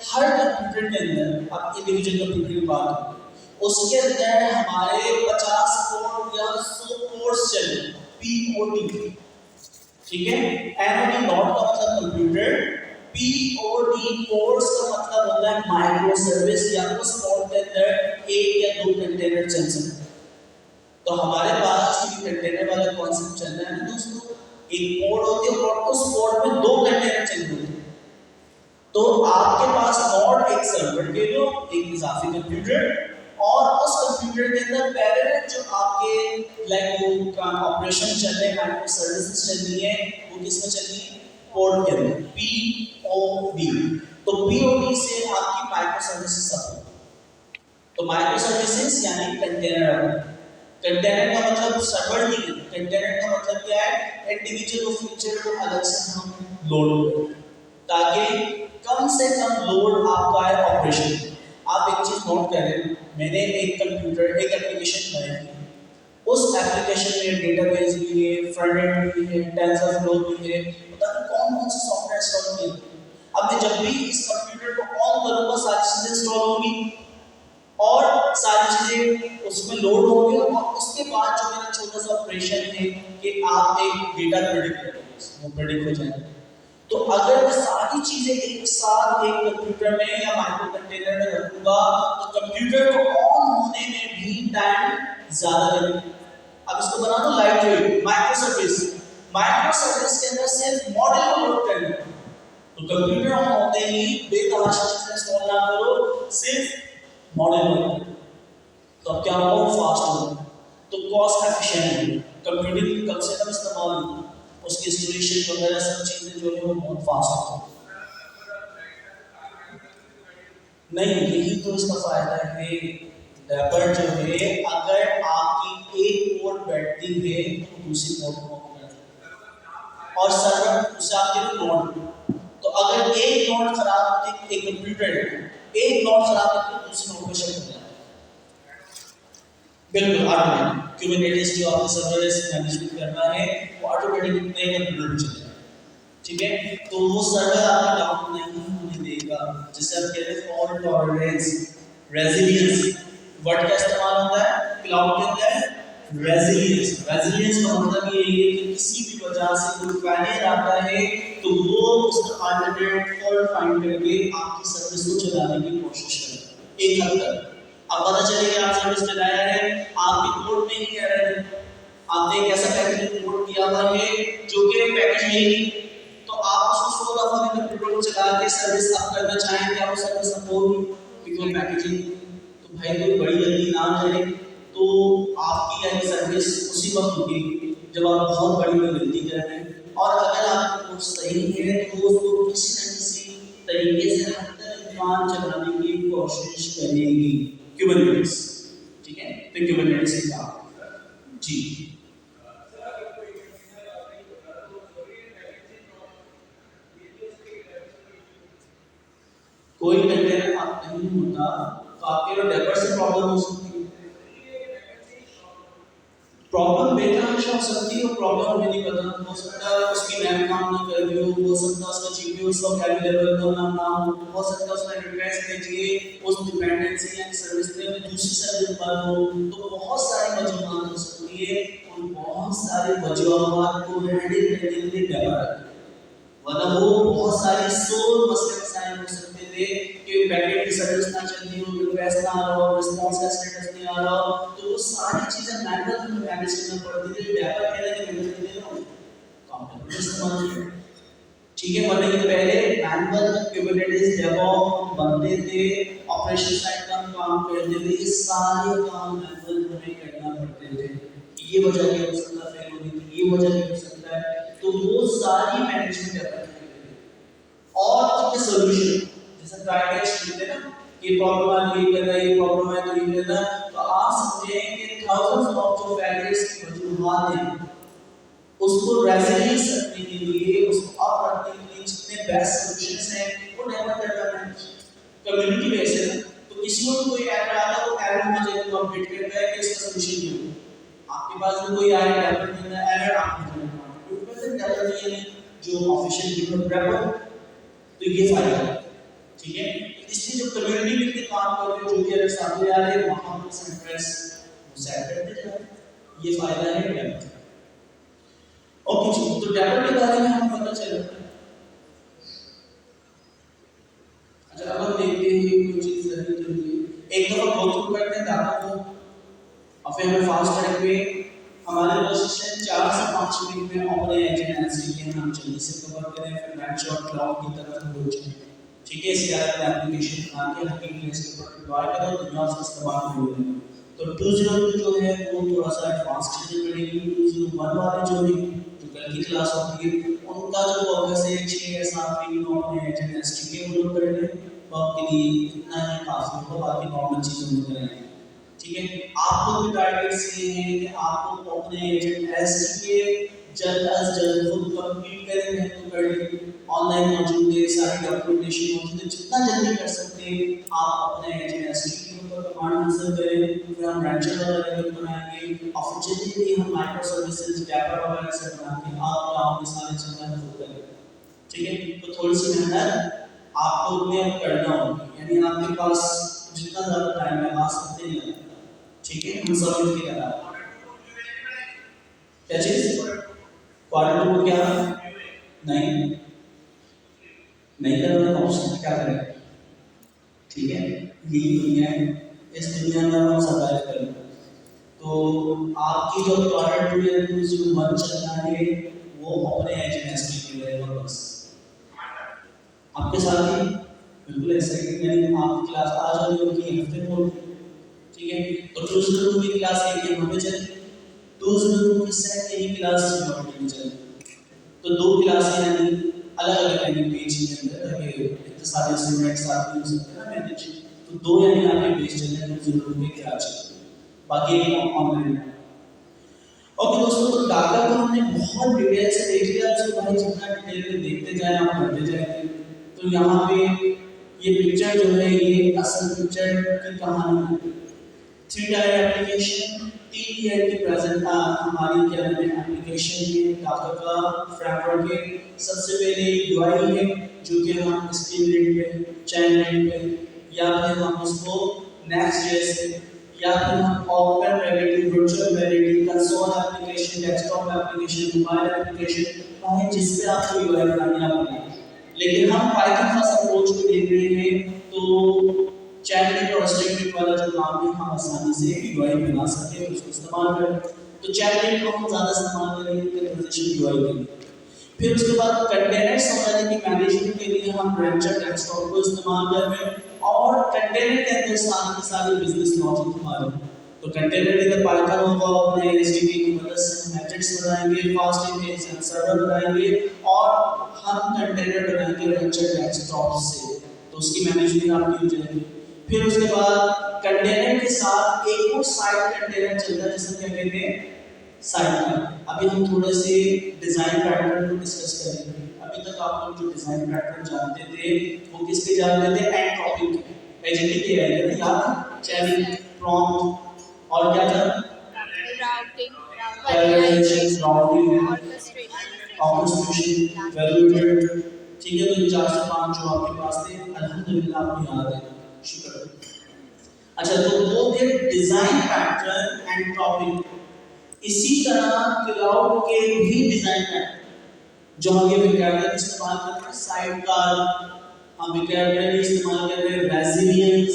हर कंप्यूटर के अंदर, आप इंडिविजुअल कंप्यूटर की बात करें, उसके अंदर हमारे 50 कोड या 100 कोड्स चले, पीओडी, ठीक है। एनओडी नॉट का मतलब कंप्यूटर, पीओडी कोड्स का मतलब होता है माइक्रो सर्विस, या उस कोड के अंदर एक या दो कंटेनर चल सकते हैं। तो हमारे पास जो कंटेनर वाला कॉन्सेप्ट चल रहा है ना दोस्तों, एक कोड होती है और उस कोड में दो कंटेनर चल रहे हैं। तो आपके पास नॉट एक सर्वर के लो, एक इजाफी कंप्यूटर, और उस कंप्यूटर के अंदर पैरेलल जो आपके लाइक वो ऑपरेशन चल रहे हैं, माइक्रो सर्विसेज चल रही है, वो किसमें चल रही है? पोर्ट के अंदर, पीओडी। तो पीओडी से आपकी माइक्रो सर्विसेज सब, तो माइक्रो सर्विसेज यानी कंटेनर। कंटेनर का मतलब सर्वर नहीं है, कंटेनर का मतलब क्या है? इंडिविजुअल फीचर को अलग से हम लोड करें ताकि कम से कम लोड आपका है ऑपरेशन। आप एक चीज नोट करें, मैंने एक कंप्यूटर, एक एप्लीकेशन बनाई, उस एप्लीकेशन में डेटाबेस भी है, फ्रंट एंड भी है, टेंसरफ्लो भी है, पता नहीं कौन कौन से सॉफ्टवेयर इंस्टॉल किए। अब मैं जब भी इस कंप्यूटर को ऑन करूंगा सारी चीजें इंस्टॉल होंगी और सारी चीजें उसमें लोड होंगी, और उसके बाद जो मेरा छोटा सा ऑपरेशन है कि आप एक डेटा प्रेडिक्ट करें, वो प्रेडिक्ट हो जाएगा। तो अगर मैं सारी चीजें एक साथ एक कंप्यूटर में या माइक्रो कंटेनर में रखूंगा तो कंप्यूटर को ऑन होने में भी टाइम ज्यादा लगेगा। अब इसको बना दो light weight micro service, micro service के अंदर सिर्फ मॉडल को लोड करना, तो कंप्यूटर ऑन होते ही बेतहाशा चीजें इंस्टॉल ना करो, सिर्फ मॉडल लोड करो, तो अब क्या होगा? फास्ट होगा, तो कॉस्ट एफिशिएंट, कंप्यूटिंग कम से कम इस्तेमाल होगा, उसकी इंस्टॉलेशन वगैरह सब चीजें जो है वो बहुत फास्ट होती है। नहीं, यही तो इसका फायदा है। डेपर जो है, अगर आपकी एक पोर्ट बैठती है तो दूसरी पोर्ट को ऑन कर देगा, और सर्वर उसे आपके नोड, तो अगर एक नोड खराब होती, एक कंप्यूटर एक नोड खराब होती तो दूसरी नोड को शिफ्ट कर देगा। बिल्कुल ऑटोमेटिक क्यूबरनेटिस जो आपको सर्वलेस मैनेजमेंट करना है वो ऑटोमेटिक नए कंप्यूटर पे चलेगा, ठीक है। तो वो सर्वर आपका डाउन नहीं होने देगा। जैसे आप कहते हैं फॉल्ट टॉलरेंस, रेजिलियंस, वर्ड का इस्तेमाल होता है क्लाउड के अंदर, रेजिलियंस। रेजिलियंस का मतलब ये है कि किसी भी वजह से कोई फेलियर आता है तो वो उसका अल्टरनेट फॉल्ट फाइंड करके आपकी सर्विस को चलाने की कोशिश करेगा एक हद तक। अब पता चले कि आप सर्विस चला रहे हैं, आपकी पोर्ट में नहीं आ रहे हैं, आपने एक ऐसा पैकेज इंपोर्ट किया हुआ है जो कि पैकेज है नहीं, तो आप उसको 100 दफा भी कंप्यूटर को चला के सर्विस आप करना चाहें, क्या वो सर्विस आप होगी? क्योंकि पैकेजिंग तो भाई कोई बड़ी जल्दी ना करे तो आपकी यानी सर्विस उसी वक्त होगी जब आप बहुत बड़ी गलती कर रहे हैं। और अगर आपका कोर्स सही है तो उसको किसी न किसी तरीके से हद तक इम्कान चलाने की कोशिश करेगी क्यूबरनेटिस, ठीक है। तो क्यूबरनेटिस की बात जी, कोई कंटेनर आप नहीं होता तो आपके डेपर से प्रॉब्लम हो सकती है। प्रॉब्लम बेतहाशा हो सकती है, प्रॉब्लम हमें नहीं पता, हो सकता है उसकी रैम काम ना कर रही हो सकता है उसका जीपीयू उस वक्त अवेलेबल ना हो सकता है उसका रिक्वेस्ट भेजिए उस डिपेंडेंसी या सर्विस में दूसरी सर्विस बंद हो, तो बहुत सारी वजूहात हो सकती है। उन बहुत सारी वजूहात को हैंडल करने के लिए डेवलपर, वरना वो बहुत सारे सोल मसले मसाइल हो सकते थे कि पैकेट की सर्विस ना चलती हो, रिक्वेस्ट ना आ रहा हो, रिस्पांस का स्टेटस नहीं आ रहा हो, तो वो सारी चीजें मैनुअल हमें मैनेज करना पड़ती थी। डेवलपर कहने के मतलब नहीं है कंप्यूटर इस्तेमाल किया, ठीक है, वरना ये पहले मैनुअल कैपेबिलिटीज डेवलप बनते थे, ऑपरेशन साइड का काम करते थे, ये सारे काम मैनुअल हमें करना पड़ते थे। ये वजह क्या हो सकता है फेल होने की, ये वजह क्या हो सकता है, तो वो सारी मैनेजमेंट डेवलप और उसके सॉल्यूशन जैसे गाइडेंस मिलते हैं ना कि प्रॉब्लम आ रही है, ये प्रॉब्लम है तो ये करना, तो आप समझें कि थाउजेंड्स ऑफ जो फैक्टर्स की वजूहात हैं उसको रेजोनेंस करने के लिए, उसको अप रखने के लिए जितने बेस्ट सॉल्यूशंस हैं वो डेवलप करना है कम्युनिटी बेस है। तो किसी को कोई एरर आता है वो एरर में जाके अपडेट करता है कि इसका सॉल्यूशन ये हो, आपके पास भी कोई आया डेवलप करना एरर आपको डेवलप नहीं जो ऑफिशियल गिवन रैपर, तो ये फायदा है, ठीक है। इसलिए जो कम्युनिटी मिलकर काम कर रहे हो, जो भी अगर सामने आ रहे हैं वहां पर सेंटर्स वो सेट करते जाओ, ये फायदा है डेवलप। ओके जी, तो डेवलप के बारे में हमें पता चला। अच्छा, अब हम देखते हैं कुछ चीज एक दफा गो थ्रू करते हैं डाटा को और फिर हमें फास्ट ट्रैक पे हमारे पोजीशन 4 से 5 मिनट में अपने एजेंसी के हम जल्दी से कवर करें, फिर मैच और क्लाउड की तरफ हम बढ़ जाएं, ठीक है। इसके बाद एप्लीकेशन बना के हकीकी इसके ऊपर डिप्लॉय करें और दुनिया से इस्तेमाल करें। तो 202 जो है वो थोड़ा सा एडवांस चीजें पड़ेगी, 201 वाले जो है जो कल की क्लास होती है उनका जो फोकस है 6 या 7 वीक में अपने एजेंसी के वो लोग कर लें, बाकी इतना ही काफी होगा, बाकी नॉर्मल चीजें हम करेंगे, ठीक है। आप लोग के टारगेट्स ये हैं कि आप लोग अपने एजेंट के जल्द अज जल्द खुद कंप्लीट करेंगे तो कर लेंगे, ऑनलाइन मौजूद है, सारी डॉक्यूमेंटेशन मौजूद है, जितना जल्दी कर सकते हैं आप अपने एजेंट के ऊपर कमांड हासिल करें, फिर हम रैंचर वगैरह बनाएंगे और फिर जितनी भी हम माइक्रो सर्विसेज डेवलपर वगैरह से बनाएंगे आप आपके सारे चीजें खुद करें, ठीक है। तो थोड़ी सी मेहनत आप लोग ने करना होगी, यानी आपके पास जितना ज़्यादा टाइम है आ सकते हैं, ठीक है। हम सब मिलके करना क्या चीज क्वार्टर टू क्या नहीं करना ऑप्शन क्या करें, ठीक है। यही दुनिया है, इस दुनिया में हम सर्वाइव करें, तो आपकी जो क्वार्टर टू या जो मन चलना है वो अपने एजेंसी के लिए बस आपके साथ ही बिल्कुल ऐसा ही, यानी आपकी क्लास आज और उनकी हफ्ते को, ठीक है। तो दूसरे की क्लास एक ही हमें चले, दूसरे की सेट यही क्लास में चले, तो दो क्लासें यानी अलग अलग यानी पेज के अंदर है, इतने सारे स्टूडेंट साथ में हो सकते हैं मैनेज, तो दो यानी आपके पेज चल रहे हैं दूसरे में क्या चाहिए, बाकी ऑनलाइन। ओके दोस्तों, तो डाटा को हमने बहुत डिटेल से देख लिया, उसके बाद जितना डिटेल में देखते जाएं आप बढ़ते जाएंगे। तो यहाँ पे ये पिक्चर जो है ये असल पिक्चर की कहानी है। 3 टायर एप्लीकेशन 3 ईयर की प्रेजेंट हमारी क्या है एप्लीकेशन ये डाटा का फ्रेमवर्क है। सबसे पहले यूआई है जो कि हम स्क्रीन पे चाइल्ड पे या फिर हम उसको नेक्स्ट.जेएस या फिर हम open reality virtual reality console application desktop application mobile application चाहे जिस पे आपको यूआई बनानी है, लेकिन हम पाइथन फर्स्ट अप्रोच को देख रहे हैं तो चैटलेट और स्टेटमेंट वाला जो काम है हम आसानी से यूआई बना सकते हैं, उसको इस्तेमाल करें। तो चैटलेट को हम ज़्यादा इस्तेमाल करेंगे कन्वर्सेशन यूआई के लिए। फिर उसके बाद कंटेनर समझने की मैनेजमेंट के लिए हम रेंचर डेस्कटॉप को इस्तेमाल कर रहे हैं और कंटेनर के अंदर सारी बिजनेस लॉजिक हमारे, तो कंटेनर के अंदर पाइथन होगा, अपने एचटीटीपी की मदद से मैट्रिक्स बनाएंगे, फास्ट इंडेक्स सर्वर बनाएंगे और हम कंटेनर बनाएंगे रेंचर डेस्कटॉप से, तो उसकी मैनेजमेंट आपकी हो जाएगी। फिर उसके बाद कंटेनर के साथ एक और साइड कंटेनर चलता है जिसे क्या कहते हैं साइड। अभी हम थोड़े से डिजाइन पैटर्न को डिस्कस करेंगे। अभी तक आप लोग जो डिजाइन पैटर्न जानते थे वो किसके जानते थे, एंट्रोपी के, एजेंटिक के आएगा ना याद, चैनिंग प्रॉम्प्ट और क्या था पैरालाइजेशन, राउटिंग, ऑर्केस्ट्रेशन, ऑर्केस्ट्रेशन, वैल्यूएटेड। ठीक है, तो ये 4 से 5 जो आपके पास थे अल्हम्दुलिल्लाह आपको याद है, शुक्र है। अच्छा, तो वो थे डिजाइन पैटर्न एंड टॉपिक। इसी तरह क्लाउड के भी डिजाइन पैटर्न जो हम ये वोकैबुलरी इस्तेमाल करते हैं, साइड कार, हम वोकैबुलरी इस्तेमाल करते हैं, रेजिलियंस।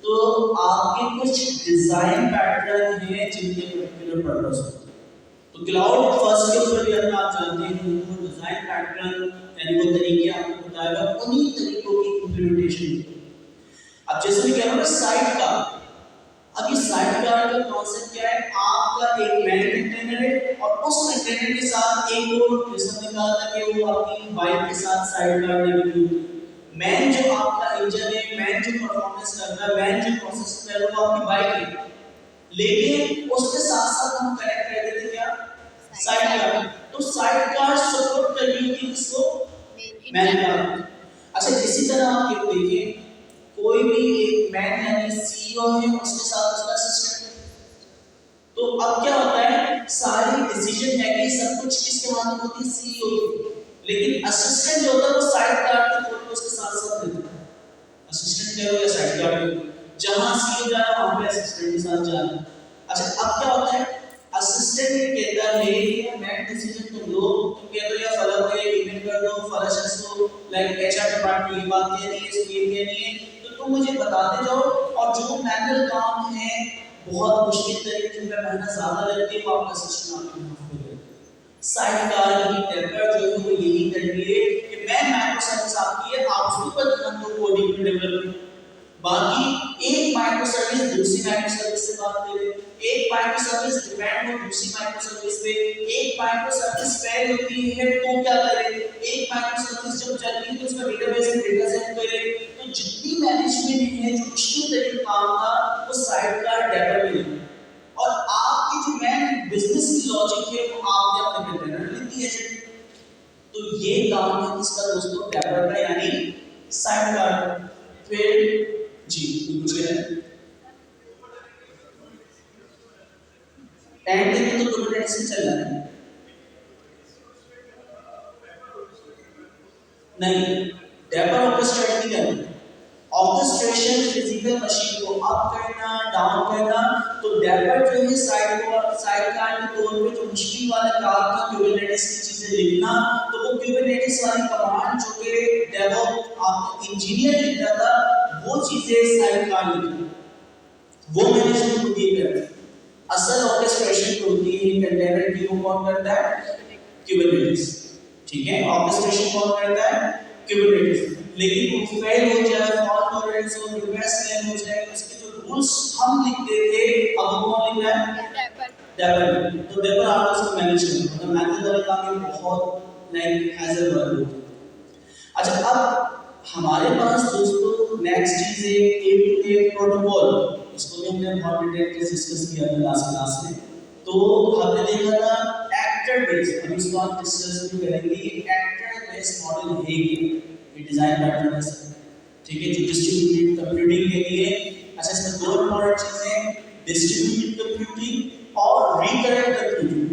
तो आपके कुछ डिजाइन पैटर्न हैं जिनके पर्टिकुलर पर्पस होते हैं। तो क्लाउड फर्स्ट के ऊपर भी अगर आप जानते हैं वो डिजाइन पैटर्न यानी वो तरीके आपको बताएगा, उन्हीं तरीकों की इंप्लीमेंटेशन। अब जैसे मैं कह रहा हूँ साइड कार, अब ये साइड कार का कॉन्सेप्ट क्या है, आपका एक मैन कंटेनर है और उस कंटेनर के साथ एक और, जैसे हमने कहा था कि वो आपकी बाइक के साथ साइड कार लगी हुई है। मैन जो आपका इंजन है, मैन जो परफॉर्मेंस करता है, मैन जो प्रोसेस करता है वो आपकी बाइक है, लेकिन उसके साथ साथ हम कनेक्ट कर देते क्या, साइड कार। तो साइड कार सपोर्ट कर रही होती है किसको, मैन कार। अच्छा, इसी तरह आप देखिए कोई भी एक मैन यानी सीईओ है, उसके साथ उसका असिस्टेंट। तो अब क्या होता है, सारी डिसीजन मेकिंग सब कुछ किसके हाथ में होती है, सीईओ की। लेकिन असिस्टेंट जो होता है वो साइड कार के तौर पे उसके साथ साथ रहता है। असिस्टेंट कह लो या साइड कार कह लो, जहां सीईओ जा रहा है वहां पे असिस्टेंट के साथ जा रहा है। अच्छा, अब क्या होता है, असिस्टेंट ये कहता है ये मैन डिसीजन तुम लो, तुम कह दो या फला को ये ईमेल कर दो, फला शख्स को लाइक एचआर डिपार्टमेंट ये बात कहनी है, इसको ये कहनी है, तो तुम मुझे बताते जाओ। और जो मैनुअल काम है, बहुत मुश्किल तरीके से मेहनत ज्यादा लगती है, वो आपका सिस्टम आपके हाथ में है। साइड कार की टेम्पर जो है वो यही कर रही है कि मैं माइक्रो सर्विस आपकी है, आप उसके ऊपर ध्यान दो कोडिंग डेवलपमेंट। बाकी एक माइक्रो सर्विस दूसरी माइक्रो सर्विस से बात करे, एक माइक्रो सर्विस डिपेंड हो दूसरी माइक्रो सर्विस पे, एक माइक्रो सर्विस फेल होती है तो क्या करे, एक माइक्रो सर्विस जब चल रही है तो उसका डेटाबेस में डेटा सेट करे। तो जितनी मैनेजमेंट है, जो मुश्किल तरीके काम था, वो साइड कार डेवलप में। और आपकी जो मेन बिजनेस की लॉजिक है वो आपने अपने कंटेनर में दी है। तो ये काम है इसका दोस्तों डेवलपर यानी साइड कार। फिर जी कुछ है एंड में तो कुबरनेटिस चल रहा है नहीं, डेवलपर ऑर्केस्ट्रेट नहीं करना। ऑर्केस्ट्रेशन फिजिकल मशीन को अप करना, डाउन करना। तो डेवलपर जो है साइड कार के तौर पे जो मुश्किल वाला काम था कुबरनेटिस की चीजें लिखना, तो वो कुबरनेटिस वाली कमांड जो कि डेवलप आप इंजीनियर लिखता था, वो चीजें साइड कार लिखना, वो मैनेजमेंट होती है। असल ऑर्केस्ट्रेशन जो होती है कंटेनर की, वो कौन करता है, कुबरनेटिस। ठीक है, ऑर्केस्ट्रेशन कौन करता है, कुबरनेटिस। लेकिन वो फेल हो जाए, फॉल्ट टॉलरेंस हो, रिक्वेस्ट लेन हो जाए, उसके जो रूल्स हम लिखते थे अब वो कौन लिख रहा है, डेवलपर। तो डेवलपर आपको उसको मैनेज करना, मतलब मैनेज वाला काम ये बहुत लाइक हैजल वर्क होता है। अच्छा, अब हमारे पास दोस्तों नेक्स्ट चीज है A2A प्रोटोकॉल। इसको भी हमने बहुत डिटेल से डिस्कस किया था लास्ट क्लास में। तो हमने देखा था एक्टर बेस्ड, हम इसको आज डिस्कस भी करेंगे। एक्टर बेस्ड मॉडल है ये डिजाइन पैटर्न है सर, ठीक है, जो डिस्ट्रीब्यूटेड कंप्यूटिंग के लिए। अच्छा, इसमें दो इंपॉर्टेंट चीजें, डिस्ट्रीब्यूटेड कंप्यूटिंग और रिकरेंट कंप्यूटिंग।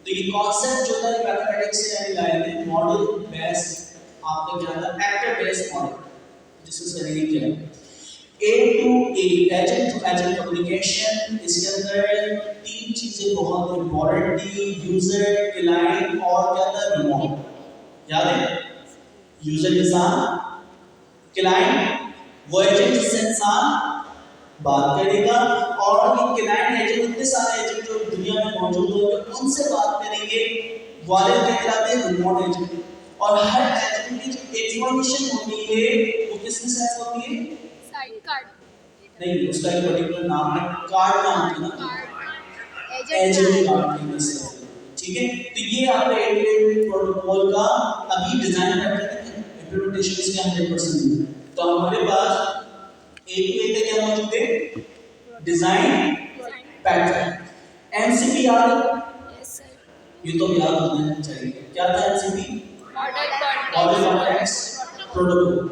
तो ये कॉन्सेप्ट जो था मैथमेटिक्स से यानी लाए थे, मॉडल बेस्ड आपका क्या था, एक्टर बेस्ड मॉडल, जिसको सही क्या है A2A agent to agent communication. इसके अंदर तीन चीजें बहुत इंपॉर्टेंट थी, यूजर, क्लाइंट और क्या था, रिमोट। याद है, यूजर इंसान, क्लाइंट वो एजेंट जिससे इंसान बात करेगा, और ये क्लाइंट एजेंट इतने सारे एजेंट जो दुनिया में मौजूद होंगे उनसे बात करेंगे, वाले कहलाते हैं रिमोट एजेंट। और हर एजेंट की जो इंफॉर्मेशन होती है वो किसके साथ होती है, साइड कार्ड नहीं, उसका एक पर्टिकुलर नाम है, कार्ड नाम है ना, एजेंट कार्ड। ठीक है, तो ये आपका A2A प्रोटोकॉल का अभी डिजाइन पैटर्न है, इंप्लीमेंटेशन इसके 100% है। तो हमारे पास A2A का क्या मौजूद है, डिजाइन पैटर्न। MCP याद है, यस सर, ये तो याद होना चाहिए। क्या था MCP, मॉडल कॉन्टेक्स्ट प्रोटोकॉल।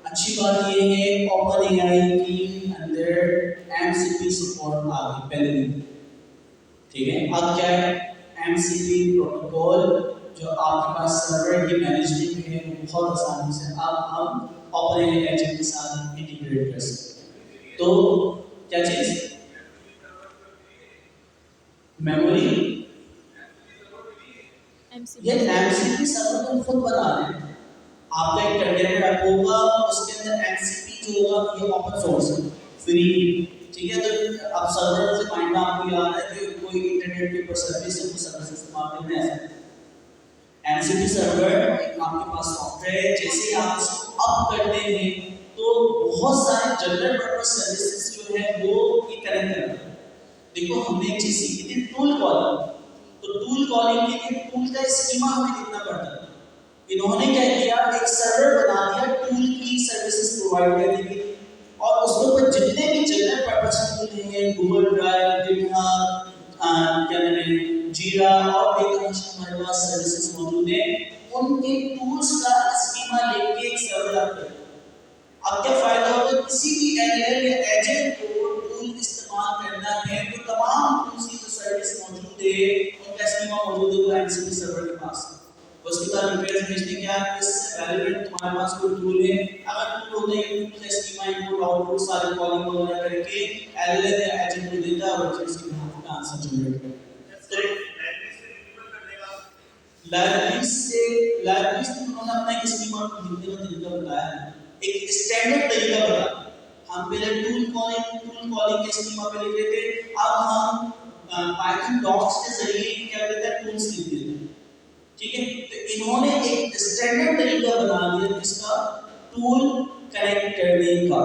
अच्छी बात ये है OpenAI की अंदर MCP सपोर्ट आ गई पहले दिन, ठीक है। अब क्या है, एमसीपी प्रोटोकॉल जो आपके पास सर्वर की मैनेजमेंट है वो बहुत आसानी से आप हम ऑपरेटिंग एजेंट के साथ इंटीग्रेट कर सकते हैं। तो क्या चीज मेमोरी ये एमसीपी सर्वर तुम खुद बना रहे हैं। आपका एक कंटेनर होगा, उसके अंदर एमसीपी जो होगा ये ओपन सोर्स है, फ्री, ठीक है। तो अब सर्वर से माइंड आपको याद है कि कोई इंटरनेट के ऊपर सर्विस इस्तेमाल करना है। एमसीपी सर्वर आपके पास सॉफ्टवेयर है, जैसे आप इसको अप करते हैं तो बहुत सारे जनरल पर्पस सर्विसेज जो है वो ये कनेक्ट करते हैं। देखो हमने एक चीज सीखी थी टूल कॉलिंग, तो टूल कॉलिंग के लिए टूल का स्कीमा हमें लिखना पड़ता है। इन्होंने क्या किया, एक सर्वर बना दिया टूल की सर्विसेज प्रोवाइड करने के लिए, और उसके ऊपर जितने भी जनरल पर्पस टूल हैं, गूगल ड्राइव, गिटहब, क्या नाम है, जीरा और बेतहाशा हमारे पास सर्विसेज मौजूद हैं, उनके टूल्स का स्कीमा लेके एक सर्वर आप करें। अब क्या फायदा होगा, किसी भी एलएल या एजेंट को टूल इस्तेमाल करना है तो तमाम टूल्स की जो सर्विस मौजूद है उनका स्कीमा मौजूद होगा एमसीपी सर्वर के पास। उसके बाद रिक्वेस्ट भेजने के बाद इससे वैलिडेट तुम्हारे पास कोई टूल है, अगर टूल होता है टूल का स्कीमा इनपुट आउटपुट सारे कॉलिंग वगैरह करके एलएल या एजेंट को देता है और इसके बिहाफ का आंसर जनरेट करता है। लाइब्रेरी से उन्होंने अपना एक स्कीमा लिखने का तरीका बताया है, एक स्टैंडर्ड तरीका बताया। हम पहले टूल कॉलिंग के स्कीमा पे लिख रहे थे, अब हम पाइथन डॉक्स के जरिए क्या करते हैं, टूल्स लिख देते हैं, ठीक है। तो इन्होंने एक स्टैंडर्ड तरीका बना दिया जिसका टूल कनेक्ट करने का।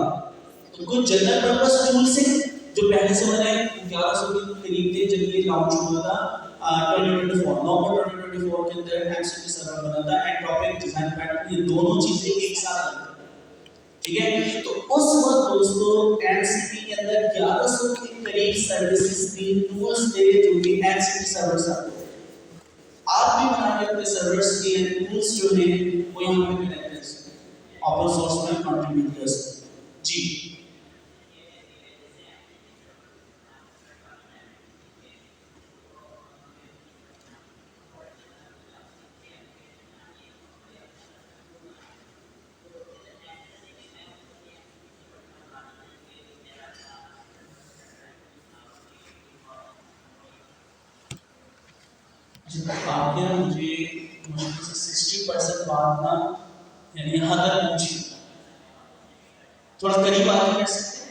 तो कुछ जनरल पर्पस टूल्स हैं जो पहले से बने 1100 के करीब थे जब ये लॉन्च हुआ था 2024 नवंबर 2024 के अंदर एमसीपी सर्वर बना था, एंट्रोपिक डिजाइन पैटर्न, ये दोनों चीजें एक साथ आई थी, ठीक है। तो उस वक्त दोस्तों एमसीपी के अंदर 1100 के करीब सर्विसेज थी, टूल्स थे जो कि एमसीपी सर्वर से आते थे। आप भी बना के अपने सर्वर्स के टूल्स जो हैं वो यहाँ पे कनेक्ट कर सकते हैं, ओपन सोर्स में कंट्रीब्यूट कर सकते हैं जी। आपने मुझे मुश्किल से 60% बात ना यानी यहाँ तक पूछी, थोड़ा करीब आगे कर सकते हैं।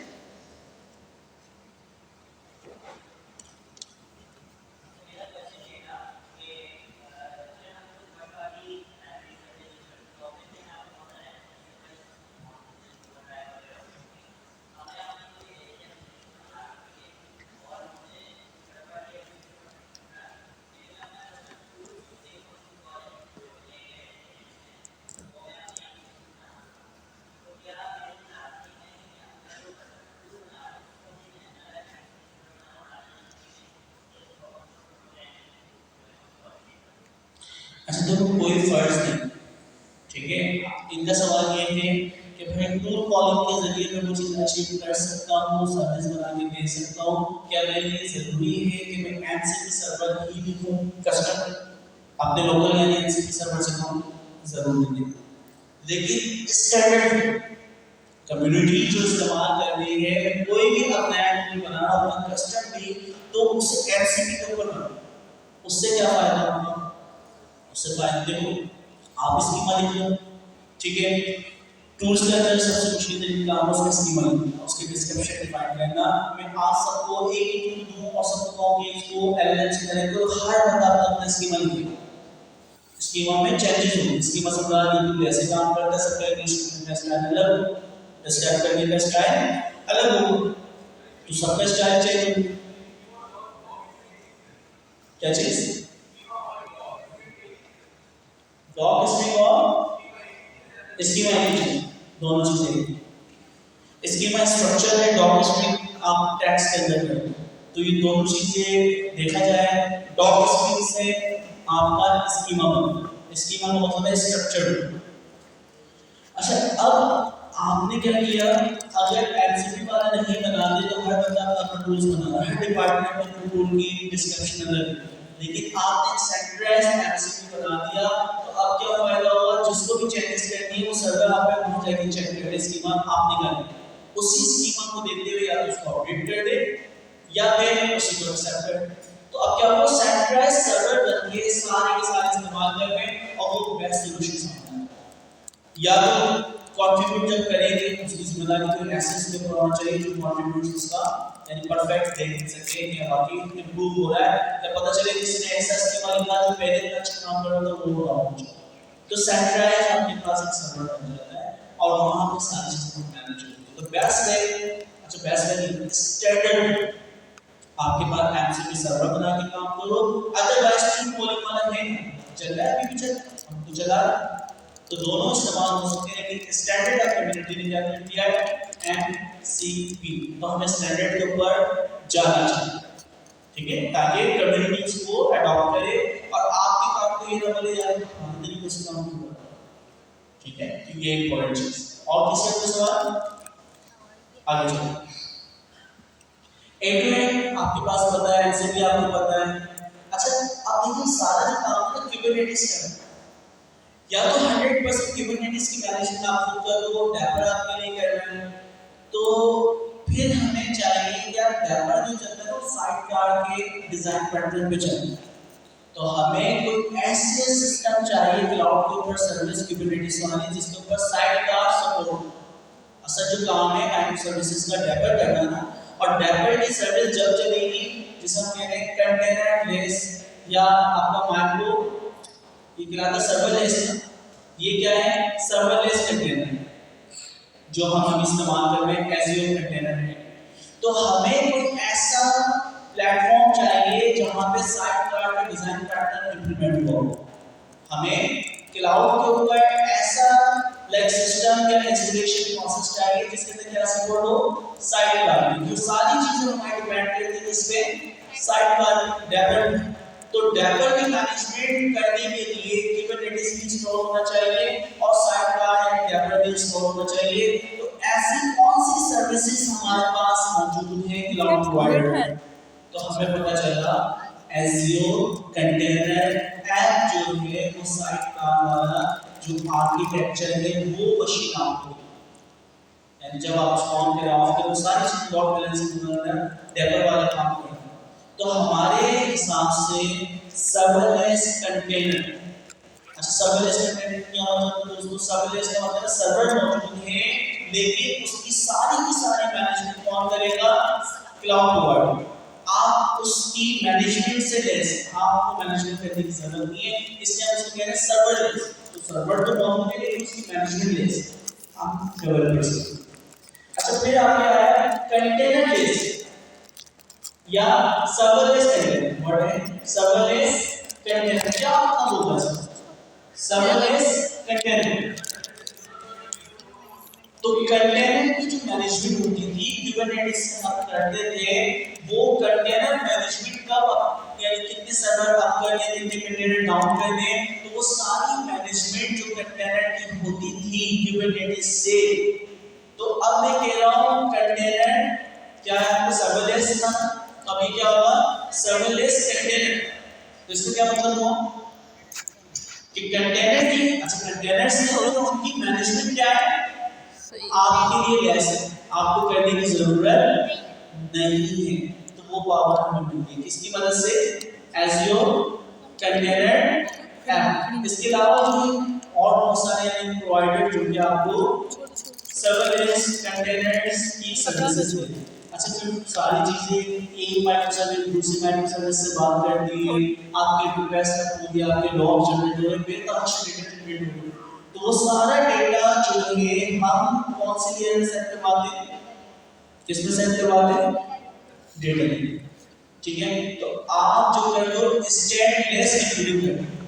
अच्छा देखो कोई फर्ज नहीं, ठीक है। इनका सवाल ये है कि भाई टूल कॉलिंग के जरिए मैं कुछ अचीव कर सकता हूँ, सर्विस बना के दे सकता हूँ, क्या मेरे लिए जरूरी है कि मैं एमसीपी सर्वर ही लिखूँ, कस्टमर अपने लोकल यानी एमसीपी सर्वर से कहूँ, जरूरी नहीं। लेकिन स्टैंडर्ड कम्युनिटी जो इस्तेमाल कर रही है, कोई भी अपना टूल बना रहा अपना कस्टम भी, तो उसे एमसीपी के ऊपर बनाओ, उससे क्या फायदा होगा, उससे फायदा देखो आप स्कीमा लिख लो, ठीक है। टूल्स के अंदर सबसे मुश्किल तरीका है उसका स्कीमा लिखना, उसके डिस्क्रिप्शन डिफाइन करना। मैं आज सबको एक ही टूल दूं और सबको कहूं कि इसको एलएलएम से कनेक्ट करो, हर बंदा अपना स्कीमा लिखेगा, स्कीमा में चेंजेस होंगे, स्कीमा समझा नहीं ऐसे काम करता है, सबका एक स्टाइल अलग, डिस्क्राइब करने का स्टाइल अलग होगा, तो सबका स्टाइल चेंज होगा। क्या चीज डॉक स्ट्रिंग और स्कीमा दोनों चीजें, स्कीमा स्ट्रक्चर है, डॉक स्ट्रिंग आप टेक्स्ट के अंदर करें, तो ये दोनों चीजें देखा जाए डॉक स्ट्रिंग से आपका स्कीमा बनता है, स्कीमा का मतलब है स्ट्रक्चर। अच्छा अब आपने क्या किया, अगर एमसीपी वाला नहीं बना दे तो हर बंदा अपना टूल्स बना रहा है, हर डिपार्टमेंट में टूल की डिस्क्रिप्शन अलग, लेकिन आपने सेंट्रलाइज्ड एमसीपी बना दिया तो अब क्या फायदा होगा, जिसको भी चेंजेस करनी है वो सर्वर आप पे पहुंच जाएगी, चेक करके स्कीमा आपने करनी, उसी स्कीमा को देखते हुए या तो उसको अपडेट कर दे या फिर उसी को एक्सेप्ट कर दे। तो अब क्या होगा, सेंट्रलाइज्ड सर्वर बन के सारे के सारे इस्तेमाल कर में और वो बेस्ट सोल्यूशन सामने आएगा। या तो कॉन्ट्रीब्यूट जब करेंगे उसकी जिम्मेदारी तो एसेस के ऊपर होना चाहिए, जो कॉन्ट्रीब्यूट उसका यानी परफेक्ट देख सके कि बाकी इंप्रूव हो रहा है, या पता चले किसी ने ऐसा स्कीमा लिखा जो पहले इतना अच्छा काम कर रहा था वो हो रहा है। तो सेंट्रलाइज आपके पास एक सर्वर बन जाता है और वहां पे सारी चीजें मैनेज होती है। तो बेस्ट है, अच्छा बेस्ट है नहीं, स्टैंडर्ड आपके पास एमसीपी सर्वर बना के काम करो, अदरवाइज तुम पोलिंग वाला है चल रहा है अभी भी चल हम तो चला रहे, तो दोनों इस्तेमाल हो सकते हैं। लेकिन स्टैंडर्ड ऑफ कम्युनिटी ने क्या किया है, एमसीपी, तो हमें स्टैंडर्ड के ऊपर जाना चाहिए, ठीक है, ताकि कम्युनिटी इसको अडॉप्ट करे और आपके काम को ये ना बोले यार हमारे तरीके से काम क्यों कर रहा है, ठीक है, तो ये इंपॉर्टेंट चीज। और किसी का सवाल आगे चलो। एंड आपके पास पता है, एमसीपी आपको पता है। अच्छा अब देखिए सारा जो काम है कुबरनेटिस का है, या तो 100% कुबरनेटिस की मैनेजमेंट आप खुद कर लो, डेपर आपके लिए कर रहे हैं, तो फिर हमें चाहिए कि डेपर जो चलता है वो साइड कार के डिजाइन पैटर्न पे चलता है, तो हमें कोई ऐसे सिस्टम चाहिए क्लाउड के ऊपर सर्विस कुबरनेटिस वाली जिसके ऊपर साइड कार सपोर्ट। असल जो काम है माइक्रो सर्विसेज का डेपर करना ना, और डेपर की सर्विस जब चलेगी जिसे हम कहते हैं कंटेनरलेस या आपका माइक्रो ये कहलाता है सर्वरलेस, ये क्या है सर्वरलेस कंटेनर जो हम इस्तेमाल कर रहे हैं एज़्योर कंटेनर है। तो हमें कोई ऐसा प्लेटफॉर्म चाहिए जहां पे साइड कार का डिजाइन पैटर्न इंप्लीमेंट हो, हमें क्लाउड के ऊपर ऐसा लाइक सिस्टम या इंस्टॉलेशन प्रोसेस चाहिए जिसके अंदर क्या सपोर्ट हो, साइड कार की जो सारी चीजें हमारी डिपेंड करती है इस पे साइड कार डेपर। तो डेपर की मैनेजमेंट करने के लिए कुबरनेटिस भी इंस्टॉल होना चाहिए और साइड कार एंड डेपर भी इंस्टॉल होना चाहिए। तो ऐसी कौन सी सर्विसेज हमारे पास मौजूद हैं क्लाउड प्रोवाइडर, तो हमें पता चला एज़्योर कंटेनर ऐप जो है वो साइड कार वाला जो आर्किटेक्चर है वो मशीन आपको, यानी जब आप ऑन करें ऑफ करें सारी चीजें लॉड बैलेंसिंग में डेपर वाला काम करें। तो हमारे हिसाब से सर्वरलेस कंटेनर, अच्छा सर्वरलेस कंटेनर क्या होता है दोस्तों, सर्वरलेस का मतलब सर्वर मौजूद है लेकिन उसकी सारी की सारी मैनेजमेंट कौन करेगा, क्लाउड प्रोवाइडर। आप उसकी मैनेजमेंट से लेस, आपको मैनेजमेंट करने की जरूरत नहीं है, इसलिए हम उसको कह रहे हैं सर्वरलेस। तो सर्वर तो मौजूद है लेकिन उसकी मैनेजमेंट लेस आप डेवलप कर सकते हैं। अच्छा फिर आपने आया कंटेनरलेस या सर्वरलेस कंटेनर, व्हाट है सर्वरलेस कंटेनर, क्या मतलब होता है सर्वरलेस कंटेनर। तो कंटेनर की जो मैनेजमेंट होती थी कुबरनेटिस से हम करते थे, वो कंटेनर मैनेजमेंट कब यानी कितने सर्वर अप करने, कितने कंटेनर डाउन करने, तो वो सारी मैनेजमेंट जो कंटेनर की होती थी कुबरनेटिस से। तो अब मैं कह रहा हूं कंटेनर क्या है, सर्वरलेस था, तो अभी क्या होगा सर्वरलेस कंटेनर। तो इसका क्या मतलब हुआ कि कंटेनर की, अच्छा कंटेनर से उनकी मैनेजमेंट क्या है आपके लिए लेस है, आपको करने की जरूरत नहीं है, तो वो पावर हमें मिलती है किसकी मदद से, एज़्योर कंटेनर ऐप। इसके अलावा जो और बहुत सारे प्रोवाइडर जो कि आपको सर्वरलेस कंटेनर्स की सर्विसेज देते हैं। अच्छा फिर सारी चीजें एक माइक्रो सर्विस दूसरी माइक्रो सर्विस से बात कर दी, आपके रिक्वेस्ट का पूरी आपके लॉग जनरेट हो गए, बेतहाशा डेटा जनरेट हो गए, तो वो सारा डेटा जो है हम कौन सी लेयर में सेट करवाते हैं, किसमें सेट करवाते हैं, डेटा लेयर, ठीक है। तो आप जो कर लो स्टैंडलेस कंप्यूटिंग